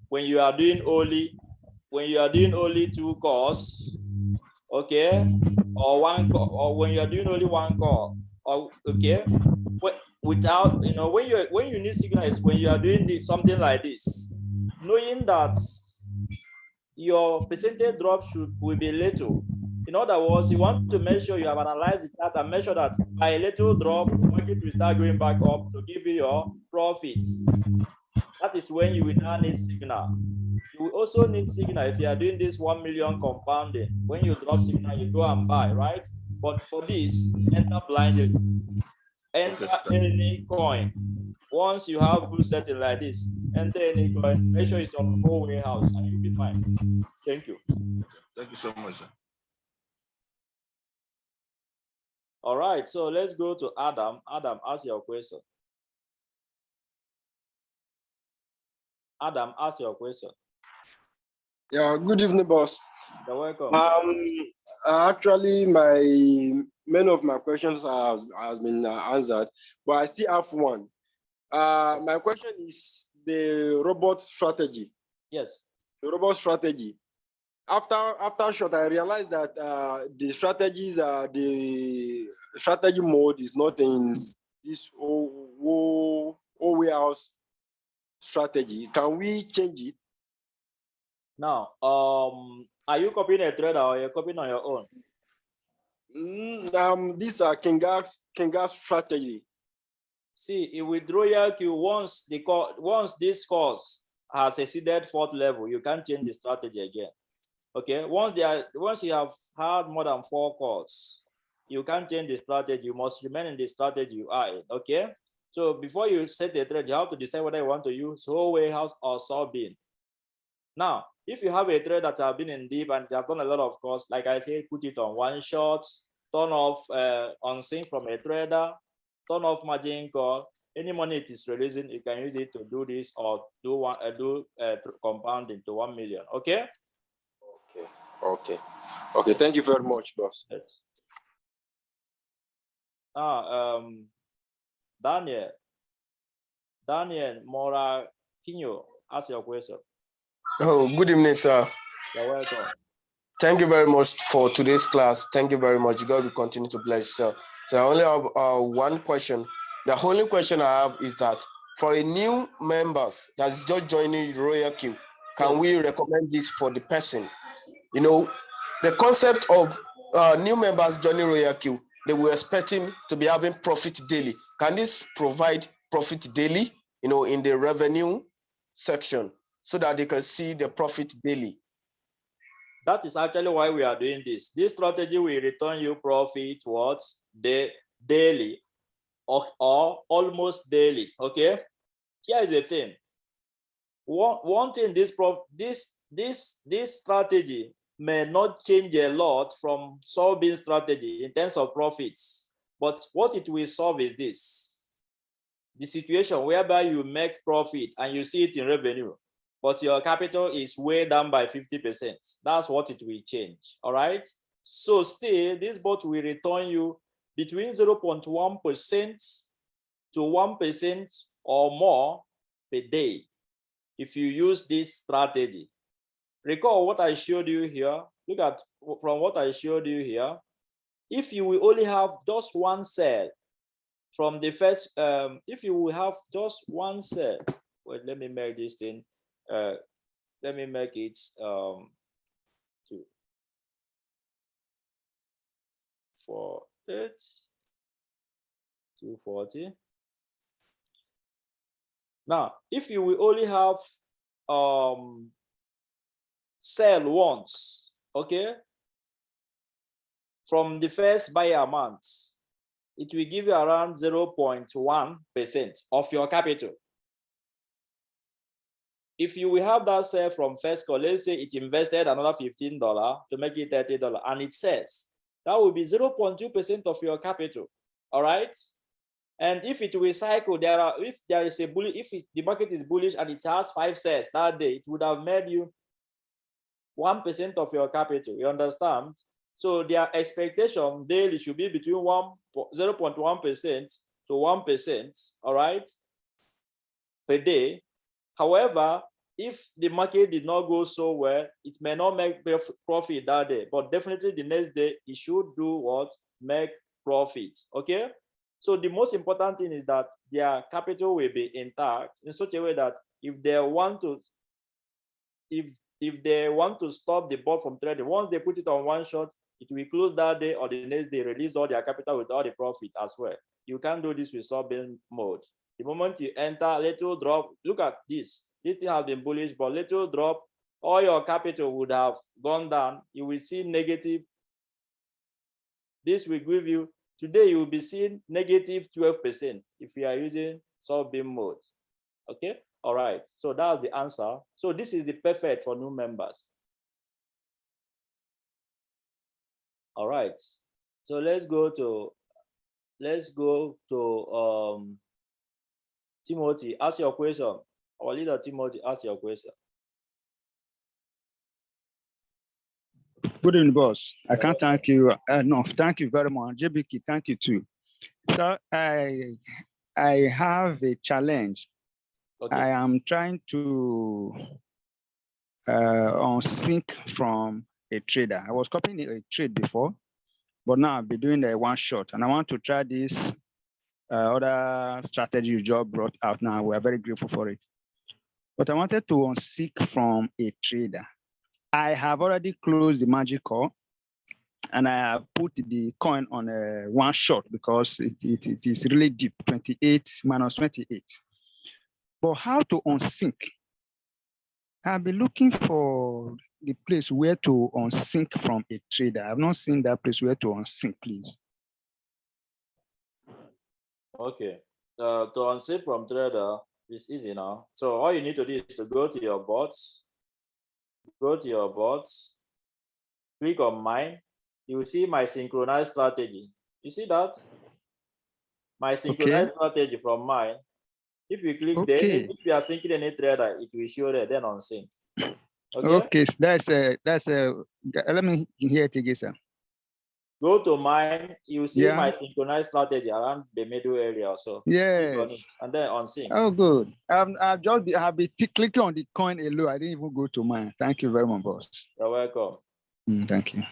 When you are doing only 2 calls, okay, or one call, or when you are doing only one call, or okay, without, you know, when you need signal is when you are doing something like this, knowing that your percentage drop will be little. In other words, you want to make sure you have analyzed the chart and make sure that by a little drop, the market will start going back up to give you your profits. That is when you will now need signal. You will also need signal if you are doing this 1 million compounding. When you drop signal, you go and buy, right? But for this, enter blindly. Enter any coin. Once you have good setting like this, enter any coin. Make sure it's on whole warehouse and you'll be fine. Thank you. Thank you so much, sir. All right, so let's go to Adam. Adam, ask your question. Adam, ask your question. Yeah, good evening, boss. You're welcome. Actually, many of my questions has been answered, but I still have one. My question is the robot strategy. Yes. The robot strategy. After short, I realized that the strategy mode is not in this whole warehouse strategy. Can we change it? Now, are you copying a trader or you're copying on your own? These are Kenga's strategy. See, with Royal Q, once this course has exceeded 4th level, you can't change the strategy again. Okay, once you have had more than 4 calls, you can't change the strategy. You must remain in the strategy you are in. Okay, so before you set a trade, you have to decide whether you want to use whole warehouse or sub-bin. Now, if you have a trade that have been in deep and they have done a lot of calls, like I say, put it on one shot, turn off on sync from a trader, turn off margin call, Any money it is releasing, you can use it to do this or do compounding to 1 million. Okay. Okay. Thank you very much, boss. Yes. Daniel Mora Kinyo, ask your question. Oh, good evening, sir. You're welcome. Thank you very much for today's class. Thank you very much. God will continue to bless you, sir. So I only have one question. The only question I have is that for a new member that is just joining Royal Q, can we recommend this for the person? You know, the concept of new members joining Royal Q, they were expecting to be having profit daily. Can this provide profit daily, you know, in the revenue section so that they can see the profit daily? That is actually why we are doing this. This strategy will return you profit daily or almost daily. Okay. Here is the thing. One thing, this strategy may not change a lot from solving strategy in terms of profits, but what it will solve is this: the situation whereby you make profit and you see it in revenue, but your capital is way down by 50%. That's what it will change. All right. So still, this bot will return you between 0.1% to 1% or more per day if you use this strategy. Recall what I showed you here. Look at from what I showed you here. If you will only have just one cell from the first, if you will have just one cell, wait, let me make this thing. Let me make it 2, 4, 8, 240. Now, if you will only have sell once, okay, from the first buy amount, it will give you around 0.1% of your capital. If you will have that sale from first call, let's say it invested another $15 to make it $30, and it says that will be 0.2% of your capital. All right. And if it will cycle, if there is a bullish, if the market is bullish and it has 5 sales that day, it would have made you 1% of your capital. You understand? So their expectation daily should be between 0.1% to 1%. All right, per day. However, if the market did not go so well, it may not make profit that day, but definitely the next day it should do what? Make profit. Okay. So the most important thing is that their capital will be intact in such a way that if they want to, if they want to stop the bot from trading, once they put it on one shot, it will close that day or the next day, release all their capital with all the profit as well. You can't do this with sub-in mode. The moment you enter, little drop, look at this. This thing has been bullish, but little drop, all your capital would have gone down. You will see negative. This will give you, today you will be seeing negative 12% if you are using sub-in mode. Okay. All right. So that's the answer. So this is the perfect for new members. All right. So let's go to Timothy. Ask your question. Our leader Timothy, ask your question. Good evening, boss. I can't thank you enough. Thank you very much. JBK, thank you too. So I have a challenge. Okay. I am trying to unsync from a trader. I was copying a trade before, but now I'll be doing a one shot, and I want to try this other strategy you just brought out now. We are very grateful for it. But I wanted to unsync from a trader. I have already closed the magic call, and I have put the coin on a one shot because it is really deep, 28 minus 28. But how to unsync? I'll be looking for the place where to unsync from a trader. I've not seen that place where to unsync, please. Okay. To unsync from trader is easy now. So all you need to do is to go to your bots. Go to your bots. Click on mine. You will see my synchronized strategy. You see that? My synchronized strategy from mine. If you click there, Okay. if you are syncing any trader, it will show there, then on sync. Okay. Okay, so that's a. Let me hear it again, sir. Go to mine, you see Yeah. my synchronized strategy around the middle area. So click on it, Yes. and then on sync. Oh, good. I've been clicking on the coin alone. I didn't even go to mine. Thank you very much, boss. You're welcome. Thank you.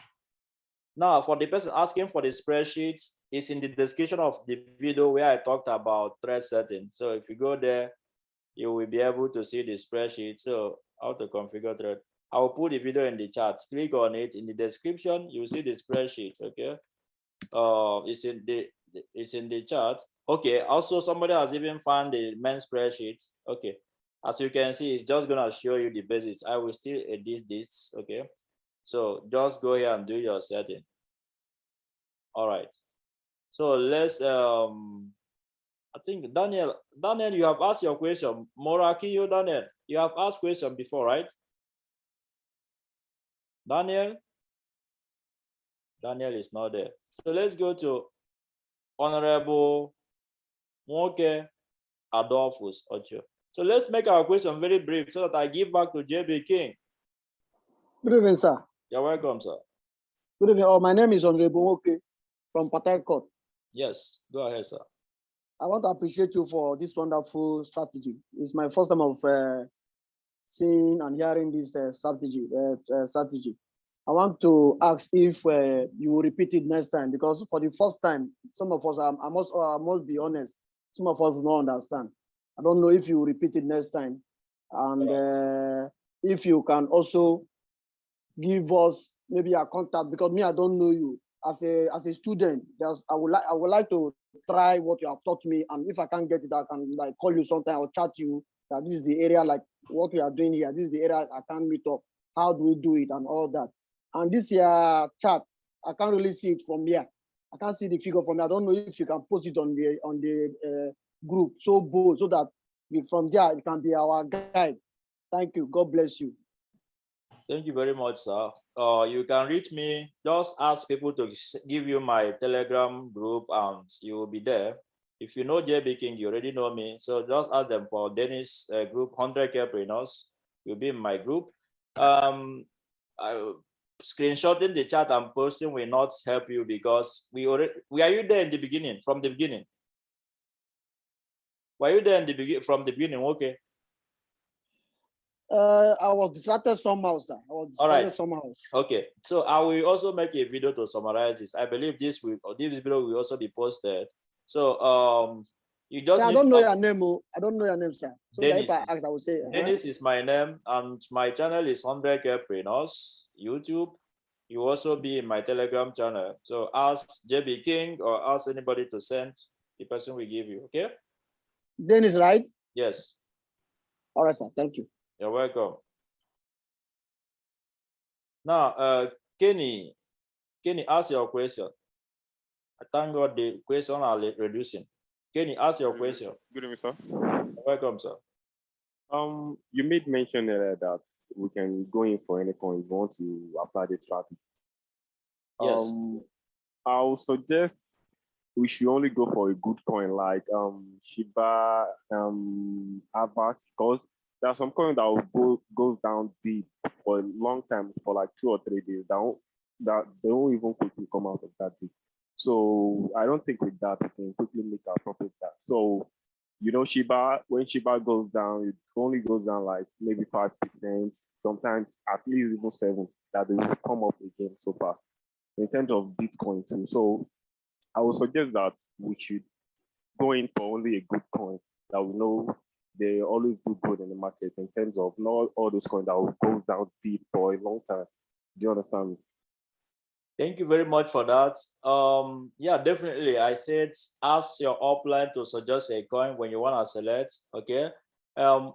Now, for the person asking for the spreadsheets, it's in the description of the video where I talked about thread setting. So if you go there, you will be able to see the spreadsheet. So how to configure thread. I will put the video in the chat. Click on it in the description. You will see the spreadsheets. Okay. It's in the chat. Okay. Also, somebody has even found the main spreadsheet. Okay. As you can see, it's just gonna show you the basics. I will still edit this. Okay. So just go here and do your setting. All right. So let's I think Daniel, you have asked your question. Morakiyo, Daniel, you have asked question before, right? Daniel is not there. So let's go to Honorable 𝗥𝗢𝗬𝗔 Ocho. So let's make our question very brief so that I give back to JB King. Good evening, sir. You're welcome, sir. Good evening. Oh, my name is Honorable 𝗥𝗢𝗬𝗔 from Port Harcourt. Yes, go ahead, sir. I want to appreciate you for this wonderful strategy. It's my first time of seeing and hearing this strategy. I want to ask if you will repeat it next time, because for the first time, some of us, I must be honest, some of us will not understand. I don't know if you will repeat it next time. And if you can also give us maybe a contact, because me, I don't know you. As a student, I would like to try what you have taught me, and if I can't get it, I can like call you sometime or chat you that this is the area, like what we are doing here, this is the area I can't meet up. How do we do it and all that? And this here chat, I can't really see it from here. I can't see the figure from here. I don't know if you can post it on the group so that from there it can be our guide. Thank you. God bless you. Thank you very much, sir. You can reach me. Just ask people to give you my Telegram group, and you will be there. If you know JB King, you already know me. So just ask them for Dennis group 100K Preneurs. You'll be in my group. Screenshotting the chat and posting will not help you because are you there in the beginning? From the beginning? Were you there in the from the beginning? Okay. I was distracted somehow, sir. All right. Somehow. Okay. So I will also make a video to summarize this. I believe this video will also be posted. So you just I don't know your name. I don't know your name, sir. So Dennis. if I ask, I will say Dennis is my name, and my channel is 100K Preneurs, YouTube. You also be in my Telegram channel. So ask JB King or ask anybody to send. The person will give you. Okay. Dennis, right? Yes. All right, sir. Thank you. You're welcome. Now, Kenny, ask your question. I thank God the question are reducing. Kenny, ask your question. Good evening, sir. You're welcome, sir. You made mention earlier that we can go in for any coin we want to apply the strategy. Yes. I'll suggest we should only go for a good coin like Shiba, Avax, because there are some coins that will goes down deep for a long time, for like 2 or 3 days. That they won't even quickly come out of that deep. So I don't think with that we can quickly make our profit that. So you know, Shiba, when Shiba goes down, it only goes down like maybe 5%, sometimes at least even 7%, that they will come up again so fast. In terms of Bitcoin too. So I would suggest that we should go in for only a good coin that we know they always do good in the market, in terms of not all those coins that will go down deep for a long time. Do you understand me? Thank you very much for that. Yeah, definitely. I said ask your upline to suggest a coin when you want to select. Okay.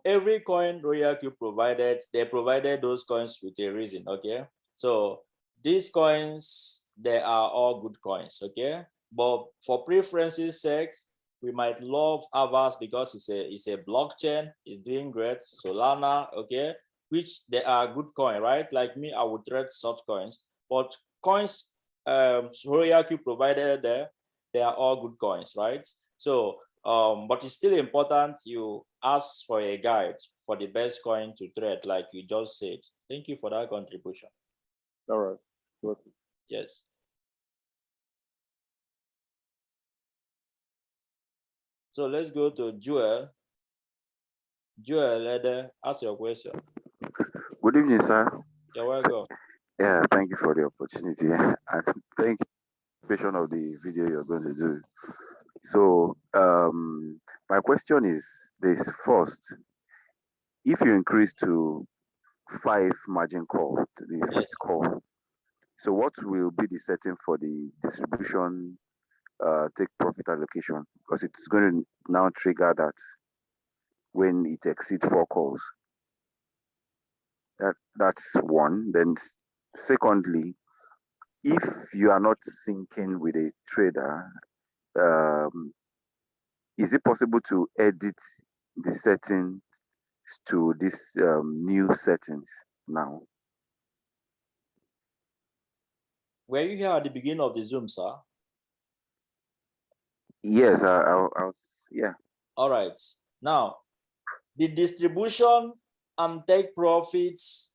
Every coin Royal Q provided, they provided those coins with a reason. Okay. So these coins, they are all good coins. Okay. But for preferences sake, we might love Avax because it's a blockchain, it's doing great. Solana, okay, which they are good coin, right? Like me, I would trade such coins. But coins Royal Q provided there, they are all good coins, right? So, but it's still important you ask for a guide for the best coin to trade, like you just said. Thank you for that contribution. All right. Okay. Yes. So let's go to Joel. Joel, ask your question. Good evening, sir. You're welcome. Yeah, thank you for the opportunity and thank you for the of the video you're going to do. So my question is this: first, if you increase to 5 margin call to the fifth call, so what will be the setting for the distribution take profit allocation? Because it's going to now trigger that when it exceeds 4 calls. That's one. Then secondly, if you are not syncing with a trader, is it possible to edit the settings to this new settings now? Were you here at the beginning of the Zoom, sir? Yes, I was, yeah. All right. Now, the distribution and take profits,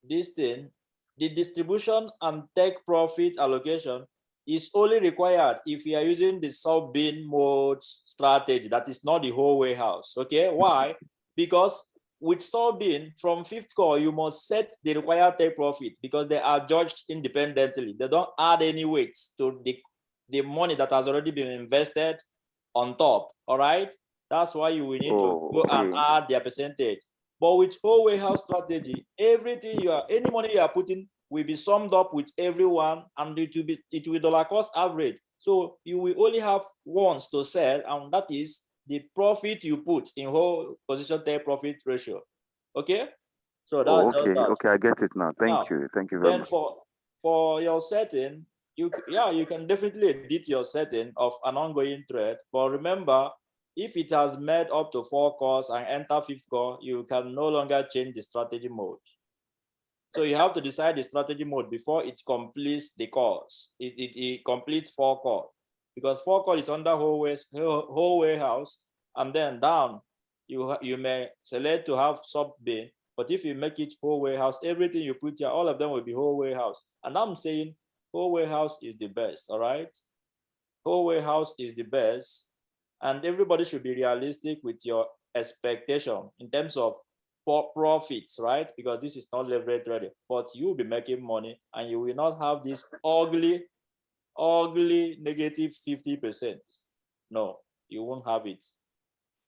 this thing, the distribution and take profit allocation is only required if you are using the sub-bin mode strategy. That is not the whole warehouse. Okay, why? Because with sub-bin, from fifth call, you must set the required take profit because they are judged independently. They don't add any weights to the money that has already been invested on top. All right, that's why you will need to go and add their percentage. But with whole warehouse strategy, everything any money you are putting will be summed up with everyone, and it will dollar cost average. So you will only have once to sell, and that is the profit you put in whole position take profit ratio. Okay, so that's okay, okay, I get it now. Thank you very much. Then for your setting, you can definitely edit your setting of an ongoing trade, but remember, if it has made up to 4 calls and enter fifth call, you can no longer change the strategy mode. So you have to decide the strategy mode before it completes the calls. It completes 4 calls, because 4 call is under whole warehouse, and then down you may select to have sub-bin. But if you make it whole warehouse, everything you put here, all of them will be whole warehouse. And I'm saying whole warehouse is the best. All right, whole warehouse is the best, and everybody should be realistic with your expectation in terms of profits, right? Because this is not leverage trading, but you will be making money and you will not have this ugly negative 50%. No, you won't have it.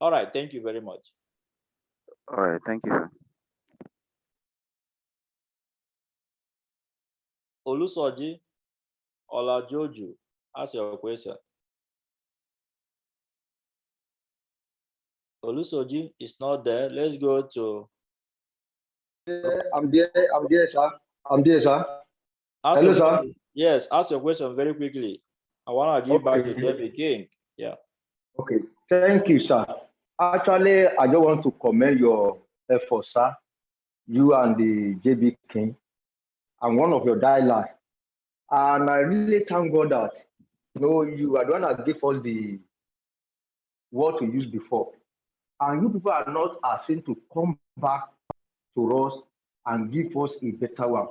All right, thank you very much. All right, thank you, sir. Olusoji Olajoju, ask your question. Olusoji is not there. Let's go to. I'm there, sir. I'm there, sir. Hello, sir. Yes, ask your question very quickly. I want to give back to Debbie King. Yeah. Okay. Thank you, sir. Actually, I just want to commend your efforts, sir. You and the JB King, and one of your dialogue. And I really thank God that you are the one that gave us the what we used before. And you people are not asking to come back to us and give us a better one.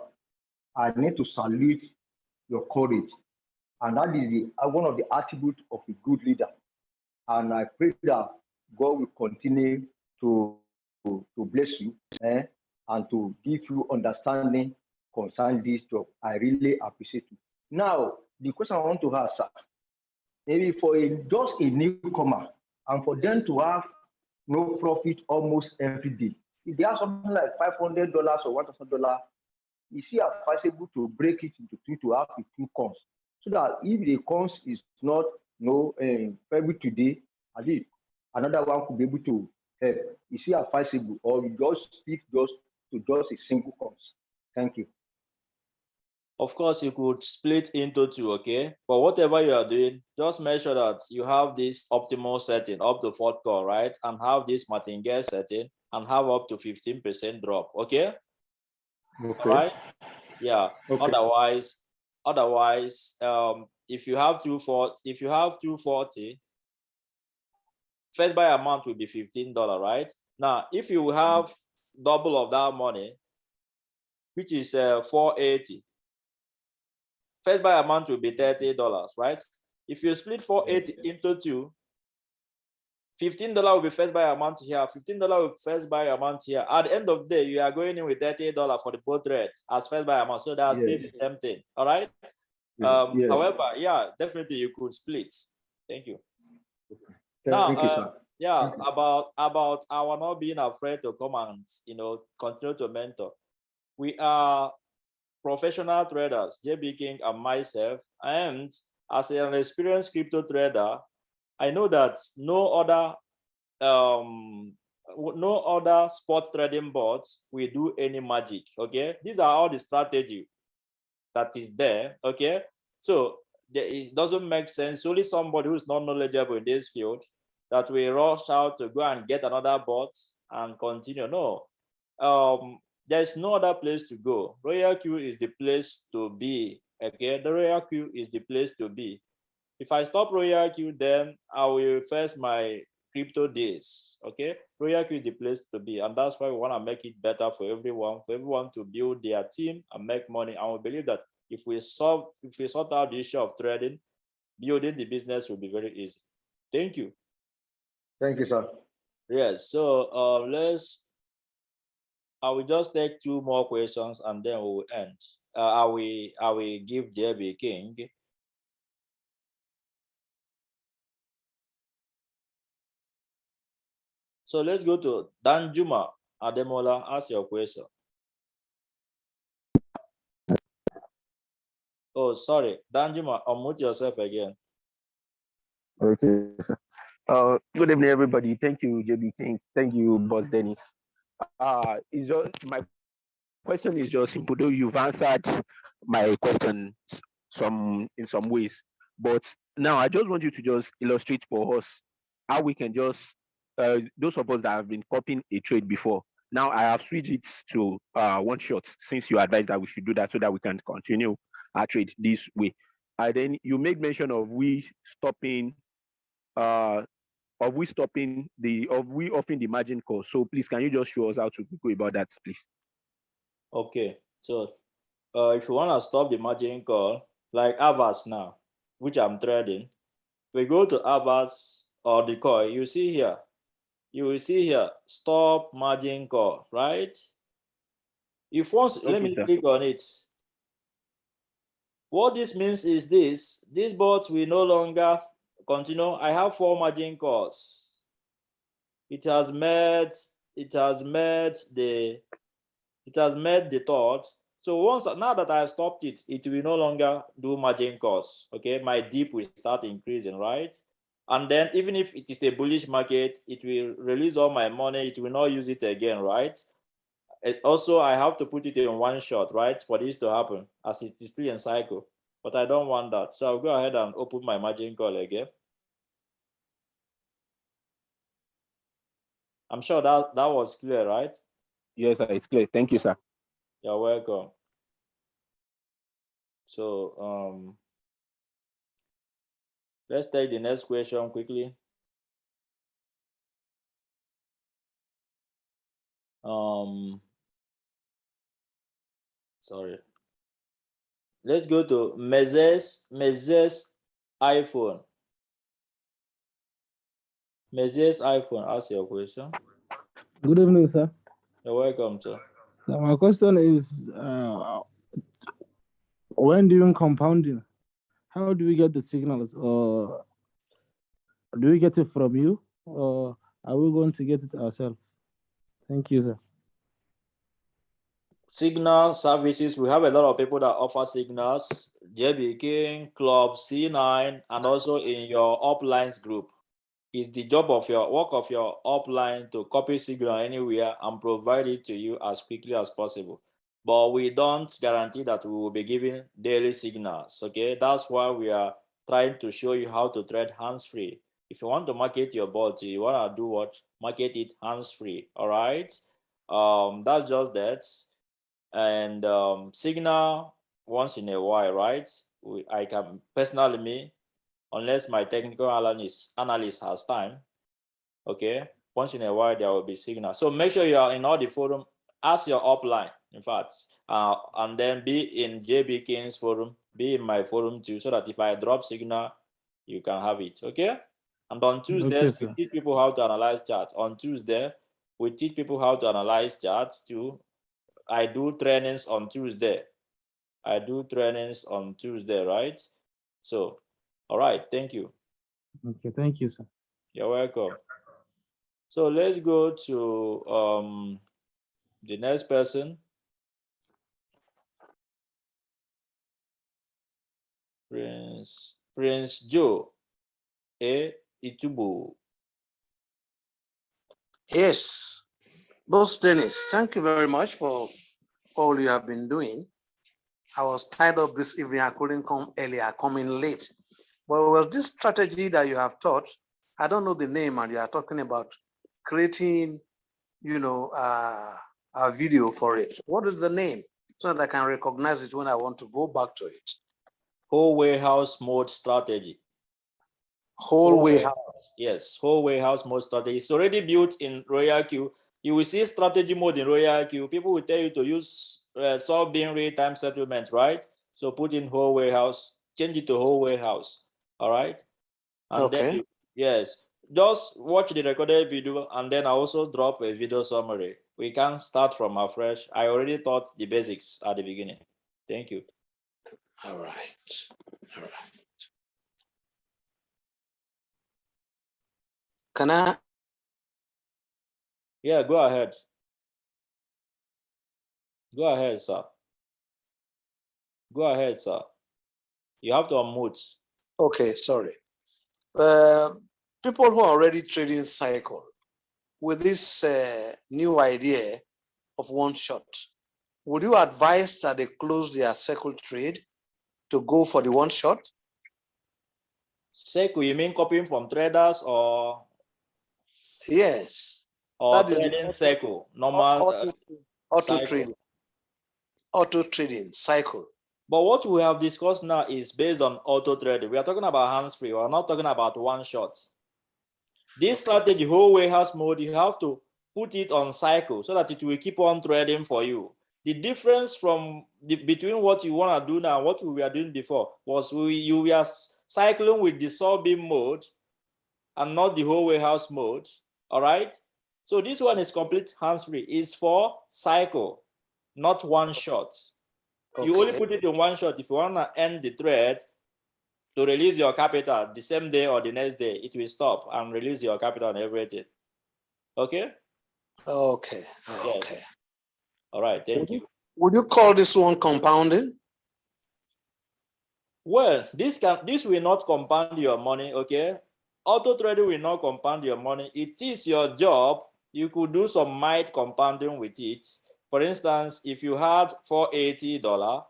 I need to salute your courage. And that is one of the attributes of a good leader. And I pray that God will continue to bless you and to give you understanding concerning this job. I really appreciate it. Now, the question I want to ask, sir, maybe for just a newcomer, and for them to have no profit almost every day, if they have something like $500 or $1,000, is it advisable to break it into 2 to have 15 coins, so that if the coins is not every today, at least another one could be able to help? Is it advisable, or you just stick just a single coins? Thank you. Of course, you could split into 2, okay? But whatever you are doing, just make sure that you have this optimal setting up to 4th call, right? And have this martingale setting and have up to 15% drop, okay? Okay. All right? Yeah. Okay. Otherwise, if you have 240, first buy amount will be $15, right? Now, if you have double of that money, which is 480, first buy amount will be $30, right? If you split 480 into 2, $15 will be first buy amount here, $15 will be first buy amount here. At the end of the day, you are going in with $30 for the both trades as first buy amount. So that's still the same thing. All right. However, yeah, definitely you could split. Thank you. Thank you, sir. Yeah, about our not being afraid to come and continue to mentor. We are professional traders, JB King and myself, and as an experienced crypto trader, I know that no other spot trading bots will do any magic. Okay, these are all the strategy that is there. Okay, so it doesn't make sense. Only somebody who's not knowledgeable in this field that will rush out to go and get another bot and continue. No, there's no other place to go. Royal Q is the place to be. Okay, the Royal Q is the place to be. If I stop Royal Q, then I will face my crypto days. Okay, Royal Q is the place to be, and that's why we want to make it better for everyone to build their team and make money. And we believe that if we sort out the issue of trading, building the business will be very easy. Thank you. Thank you, sir. Yes. So I will just take 2 more questions and then we will end. I will give JB King. So let's go to Danjuma Ademola. Ask your question. Oh, sorry, Danjuma, unmute yourself again. Okay. Good evening, everybody. Thank you, JB King. Thank you, Boss Dennis. It's just my question is just simple. Though you've answered my question in some ways, but now I just want you to just illustrate for us how we can just those of us that have been copying a trade before. Now I have switched it to one shot since you advised that we should do that so that we can continue our trade this way. And then you make mention of we offering the margin call. So please, can you just show us how to go about that, please? Okay, so if you want to stop the margin call, like Avas now, which I'm trading, we go to Avas or the call, you will see here, stop margin call, right? If once, okay, let me click on it. What this means is this bot will no longer continue. I have 4 margin calls. It has made the thought. So now that I have stopped it, it will no longer do margin calls. Okay, my dip will start increasing, right? And then even if it is a bullish market, it will release all my money. It will not use it again, right? Also, I have to put it in one shot, right, for this to happen, as it is still in cycle. But I don't want that. So I'll go ahead and open my margin call again. I'm sure that was clear, right? Yes, sir, it's clear. Thank you, sir. You're welcome. So let's take the next question quickly. Sorry. Let's go to Mezes iPhone. Mezes iPhone, ask your question. Good evening, sir. You're welcome, sir. So my question is, when doing compounding, how do we get the signals? Or do we get it from you? Or are we going to get it ourselves? Thank you, sir. Signal services, we have a lot of people that offer signals. JB King, Club C9, and also in your uplines group. It's the job of your upline to copy signal anywhere and provide it to you as quickly as possible. But we don't guarantee that we will be giving daily signals. Okay, that's why we are trying to show you how to trade hands-free. If you want to market your bot, you want to do what? Market it hands-free. All right. That's just that. And signal once in a while, right? I can personally, unless my technical analyst has time, Okay, once in a while there will be signal. So make sure you are in all the forum as your upline, in fact, and then be in JB King's forum, be in my forum too, so that if I drop signal, you can have it. Okay. And on Tuesdays, we teach people how to analyze charts. On Tuesday, we teach people how to analyze charts too. I do trainings on Tuesday. I do trainings on Tuesday, right? So, all right, thank you. Okay, thank you, sir. You're welcome. So let's go to the next person. Prince Joe Itubu. Yes, Boss Dennis, thank you very much for all you have been doing. I was tied up this evening. I couldn't come earlier, coming late. But well, this strategy that you have taught, I don't know the name, and you are talking about creating, a video for it. What is the name so that I can recognize it when I want to go back to it? Whole warehouse mode strategy. Whole warehouse. Yes, whole warehouse mode strategy. It's already built in Royal Q. You will see strategy mode in Royal Q. People will tell you to use solve being real-time settlement, right? So put in whole warehouse, change it to whole warehouse. All right. And okay. Then yes, just watch the recorded video, and then I also drop a video summary. We can start from afresh. I already taught the basics at the beginning. Thank you. All right. All right. Can I? Yeah, go ahead. Go ahead, sir. Go ahead, sir. You have to unmute. Okay, sorry. People who are already trading cycle with this new idea of one shot, would you advise that they close their cycle trade to go for the one shot? Cycle, you mean copying from traders or? Yes. Or trading cycle, normal auto trading. Auto trading cycle. But what we have discussed now is based on auto trading. We are talking about hands-free. We're not talking about one shot. This strategy, whole warehouse mode, you have to put it on cycle so that it will keep on trading for you. The difference between what you want to do now and what we were doing before was you were cycling with the solving mode and not the whole warehouse mode. All right. So this one is complete hands-free. It's for cycle, not one shot. Okay. You only put it in one shot if you want to end the trade to release your capital the same day or the next day. It will stop and release your capital and everything. Okay? Okay. Okay. Yes. All right. Thank you. Would you call this one compounding? Well, this will not compound your money. Okay? Auto trading will not compound your money. It is your job. You could do some mild compounding with it. For instance, if you had $480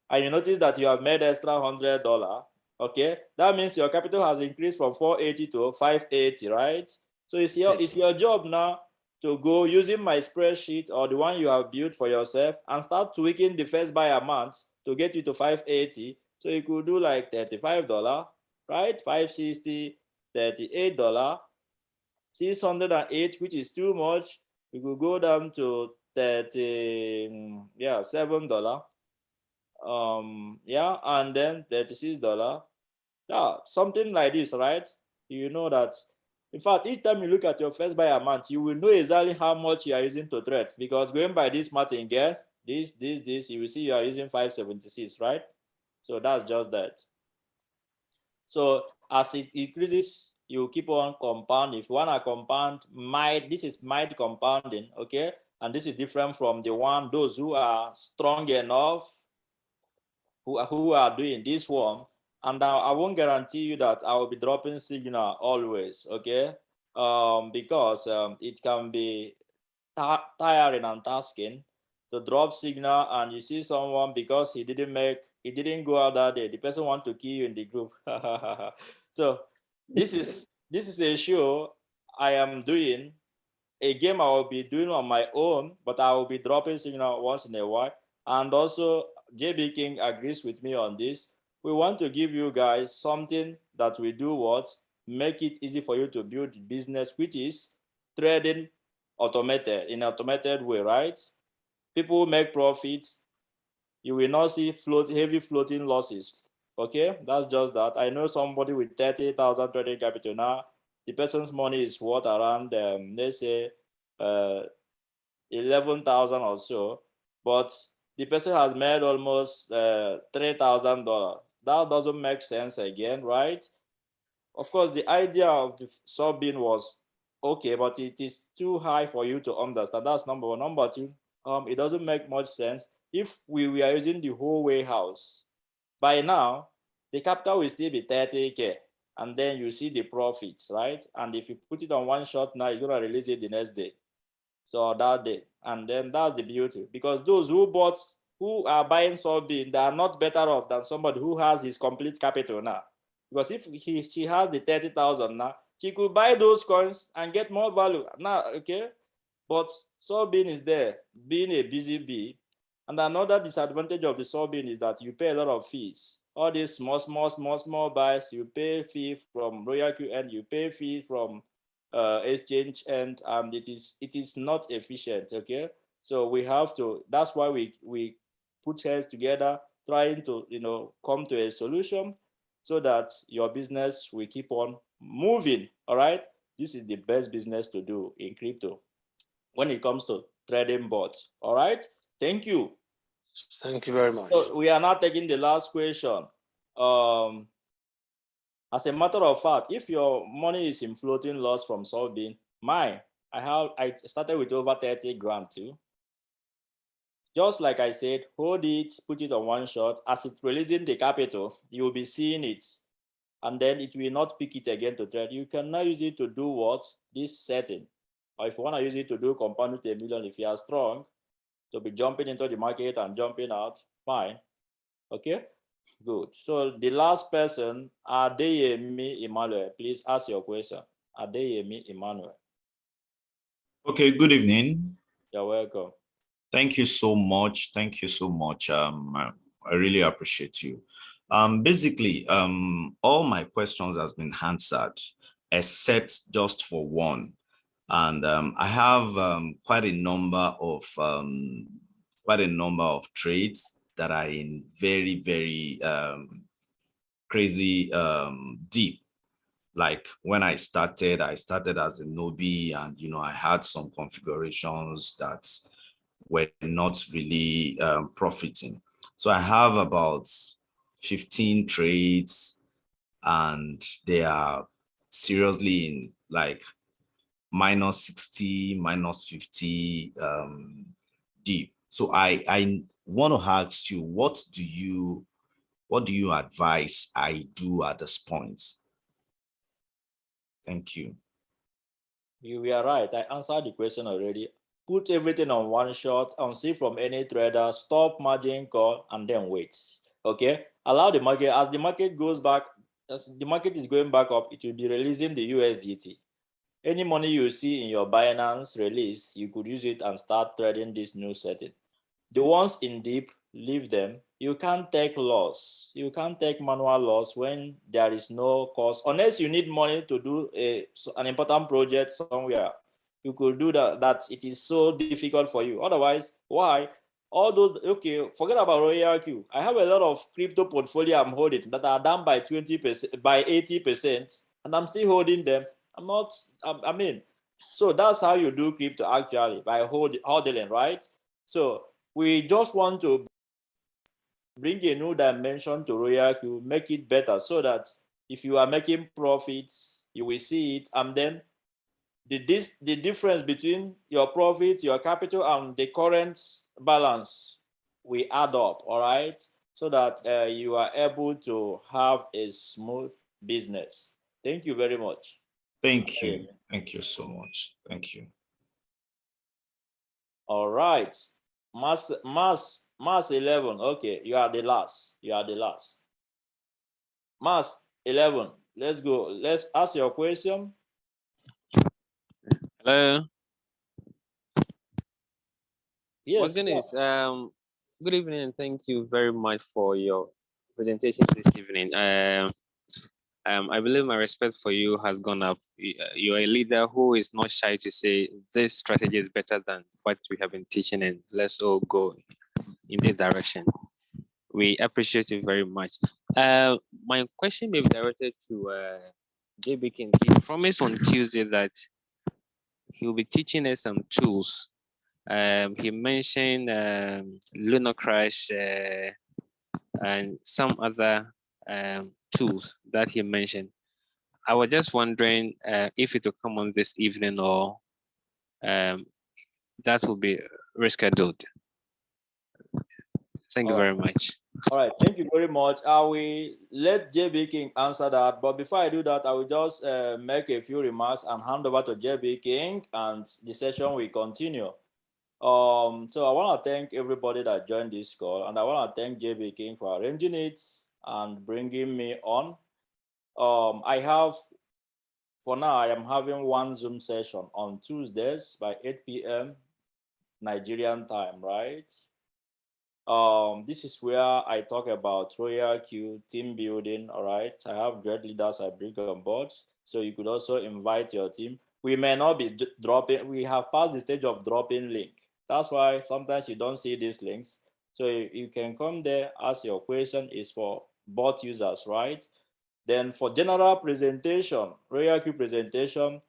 and you notice that you have made extra $100, okay, that means your capital has increased from 480 to 580, right? So it's your job now to go using my spreadsheet or the one you have built for yourself and start tweaking the first buy amount to get you to 580. So you could do like $35, right? 560, $38, 608, which is too much. You could go down to $7. Yeah, and then $36. Yeah, something like this, right? You know that. In fact, each time you look at your first buy amount, you will know exactly how much you are using to trade. Because going by this math again, this, you will see you are using 576, right? So that's just that. So as it increases, you keep on compounding. If you want to compound, this is mild compounding, okay? And this is different from those who are strong enough, who are doing this one. And I won't guarantee you that I will be dropping signal always, okay? Because it can be tiring and tasking to drop signal, and you see someone because he didn't go out that day, the person want to kill you in the group. So this is a show I am doing, a game I will be doing on my own, but I will be dropping signal once in a while. And also JB King agrees with me on this. We want to give you guys something that we do what make it easy for you to build business, which is trading automated, in an automated way, right? People make profits. You will not see heavy floating losses. Okay, that's just that. I know somebody with 30,000 trading capital now. The person's money is worth around, let's say, 11,000 or so, but the person has made almost $3,000. That doesn't make sense again, right? Of course, the idea of the sub-bin was okay, but it is too high for you to understand. That's number one. Number two, it doesn't make much sense. If we were using the whole warehouse, by now, the capital will still be 30K, and then you see the profits, right? And if you put it on one shot now, you're gonna release it the next day. So that day, and then that's the beauty, because those who are buying sub-bin, they are not better off than somebody who has his complete capital now. Because if she has the 30,000 now, she could buy those coins and get more value now, okay? But sub-bin is there, being a busy bee. And another disadvantage of the sub-bin is that you pay a lot of fees. All these small buys, you pay fee from Royal Q and you pay fee from exchange, and it is not efficient. Okay, so we have to. That's why we put heads together, trying to come to a solution so that your business will keep on moving. All right, this is the best business to do in crypto when it comes to trading bots. All right, thank you. Thank you very much. So we are now taking the last question. As a matter of fact, if your money is in floating loss from sub-bin, I started with over 30 grand too. Just like I said, hold it, put it on one shot. As it's releasing the capital, you'll be seeing it, and then it will not pick it again to trade. You can now use it to do what? This setting. Or if you want to use it to do compound to $1 million, if you are strong, to be jumping into the market and jumping out, fine. Okay, good. So the last person, Adeyemi Emmanuel, please ask your question. Adeyemi Emmanuel. Okay, good evening. You're welcome. Thank you so much. Thank you so much. I really appreciate you. Basically, all my questions has been answered, except just for one. And I have quite a number of trades that are in very, very crazy deep. Like when I started as a newbie, and I had some configurations that were not really profiting. So I have about 15 trades, and they are seriously in like -60, -50 deep. So I want to ask you, what do you advise I do at this point? Thank you. You are right. I answered the question already. Put everything on one shot and see from any trader, stop margin call, and then wait. Okay, allow the market. As the market goes back, as the market is going back up, it will be releasing the USDT. Any money you see in your Binance release, you could use it and start trading this new setting. The ones in deep, leave them. You can't take loss. You can't take manual loss when there is no cost, unless you need money to do an important project somewhere. You could do that it is so difficult for you. Otherwise, why? All those, okay, forget about Royal Q. I have a lot of crypto portfolio I'm holding that are down by 20%, by 80%, and I'm still holding them. So that's how you do crypto actually, by hodling, right? So we just want to bring a new dimension to Royal Q, make it better so that if you are making profits, you will see it, and then the difference between your profit, your capital, and the current balance will add up, all right? So that you are able to have a smooth business. Thank you very much. Thank you. Thank you so much. Thank you. All right. Mass 11. Okay, you are the last. Mass 11. Let's go. Let's ask your question. Hello. Yes. Goodness. Good evening, and thank you very much for your presentation this evening. I believe my respect for you has gone up. You're a leader who is not shy to say this strategy is better than what we have been teaching, and let's all go in this direction. We appreciate you very much. My question may be directed to JB King. He promised on Tuesday that he will be teaching us some tools. He mentioned Lunar Crash and some other tools that he mentioned. I was just wondering if it will come on this evening or that will be rescheduled. Thank you very much. All right, thank you very much. I will let JB King answer that, but before I do that, I will just make a few remarks and hand over to JB King, and the session will continue. So I want to thank everybody that joined this call, and I want to thank JB King for arranging it and bringing me on. For now, I am having one Zoom session on Tuesdays by 8 p.m. Nigerian time, right? This is where I talk about Royal Q, team building, all right? I have great leaders I bring on board, so you could also invite your team. We may not be dropping, we have passed the stage of dropping link. That's why sometimes you don't see these links. So you can come there, ask your question is for bot users, right? Then for general presentation, Royal Q presentation,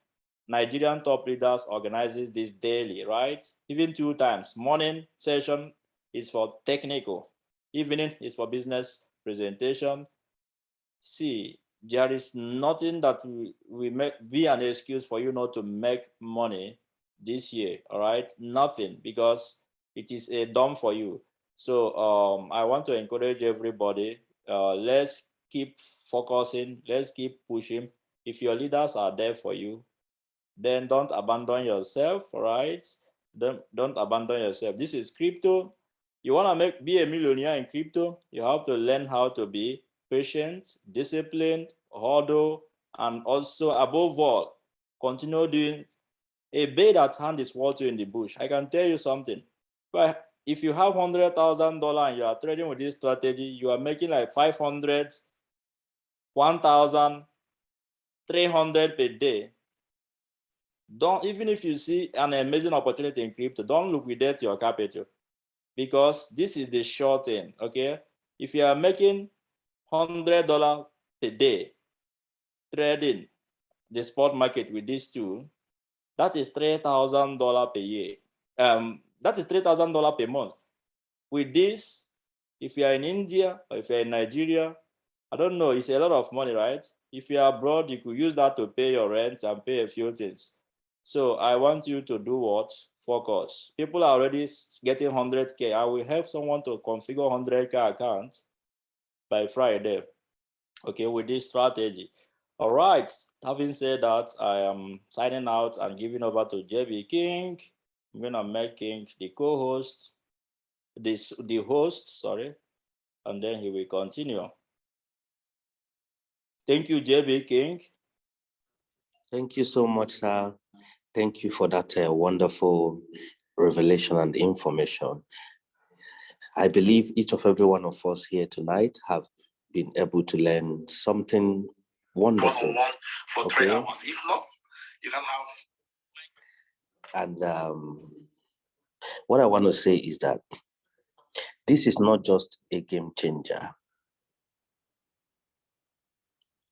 Nigerian top leaders organizes this daily, right? Even 2 times. Morning session is for technical, evening is for business presentation. See, there is nothing that we make be an excuse for you not to make money this year, all right? Nothing, because it is a done for you. So I want to encourage everybody, let's keep focusing, let's keep pushing. If your leaders are there for you, then don't abandon yourself, right? Don't abandon yourself. This is crypto. You want to be a millionaire in crypto, you have to learn how to be patient, disciplined, huddle, and also above all, continue doing a bird at hand is water in the bush. I can tell you something. But if you have $100,000 and you are trading with this strategy, you are making like 500, 1,300 per day. Even if you see an amazing opportunity in crypto, don't liquidate your capital, because this is the short end, okay? If you are making $100 per day trading the spot market with this tool, that is $3,000 per year. That is $3,000 per month. With this, if you are in India or if you are in Nigeria, I don't know, it's a lot of money, right? If you are abroad, you could use that to pay your rent and pay a few things. So I want you to do what? Focus. People are already getting 100K. I will help someone to configure 100K account by Friday, okay, with this strategy. All right, having said that, I am signing out and giving over to JB King. I'm gonna make King the co-host, the host, sorry, and then he will continue. Thank you, JB King. Thank you so much, sir. Thank you for that wonderful revelation and information. I believe each of every one of us here tonight have been able to learn something wonderful. For 3 hours. If not, you can have. And what I want to say is that this is not just a game changer,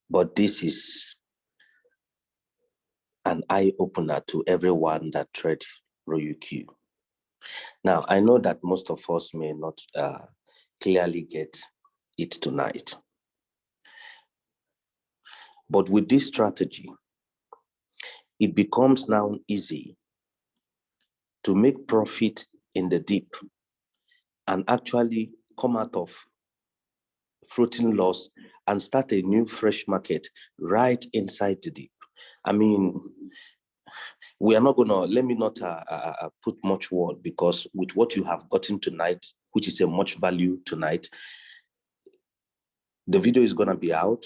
but this is an eye-opener to everyone that trades Royal Q. Now, I know that most of us may not clearly get it tonight. But with this strategy, it becomes now easy to make profit in the deep and actually come out of floating loss and start a new fresh market right inside the deep. I mean, we are not gonna, let me not put much word, because with what you have gotten tonight, which is a much value tonight, the video is gonna be out.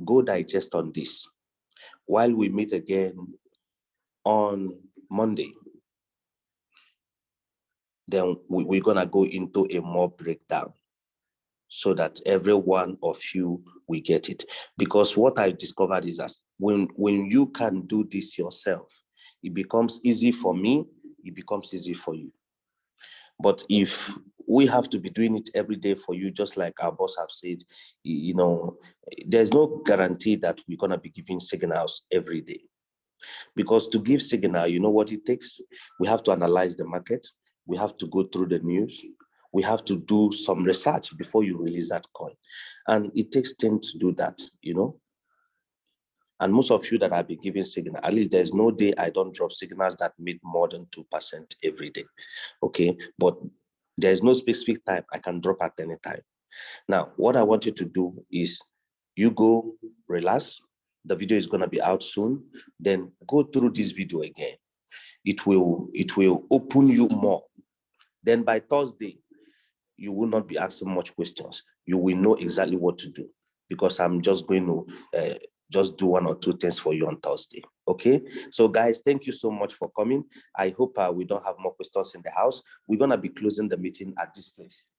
Go digest on this. While we meet again on Monday, then we're gonna go into a more breakdown. so that every one of you will get it. Because what I discovered is that when you can do this yourself, it becomes easy for me, it becomes easy for you. But if we have to be doing it every day for you, just like our boss have said, you know, there's no guarantee that we're gonna be giving signals every day. Because to give signal, you know what it takes? We have to analyze the market, we have to go through the news, we have to do some research before you release that coin. And it takes time to do that, you know? And most of you that have been giving signal, at least there's no day I don't drop signals that meet more than 2% every day, okay? But there's no specific time I can drop at any time. Now, what I want you to do is you go relax. The video is gonna be out soon. Then go through this video again. It will open you more. Then by Thursday, you will not be asking much questions. You will know exactly what to do, because I'm just going to just do 1 or 2 things for you on Thursday. Okay, so guys, thank you so much for coming. I hope we don't have more questions in the house. We're gonna be closing the meeting at this place.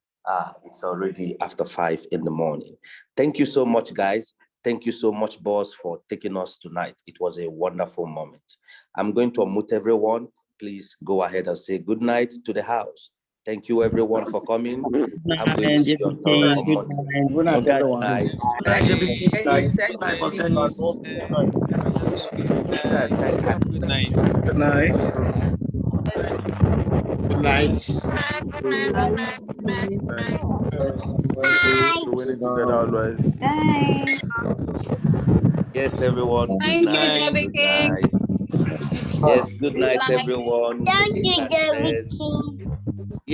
It's already after 5 in the morning. Thank you so much, guys. Thank you so much, boss, for taking us tonight. It was a wonderful moment. I'm going to unmute everyone. Please go ahead and say good night to the house. Thank you, everyone, for coming. I'm going to see you on Thursday morning. Good night, everyone. Bye, Boss Dennis. Good night. Good night. Good night. Yes, everyone. Good night. Good night. Yes, good night, everyone. Thank you, Be blessed.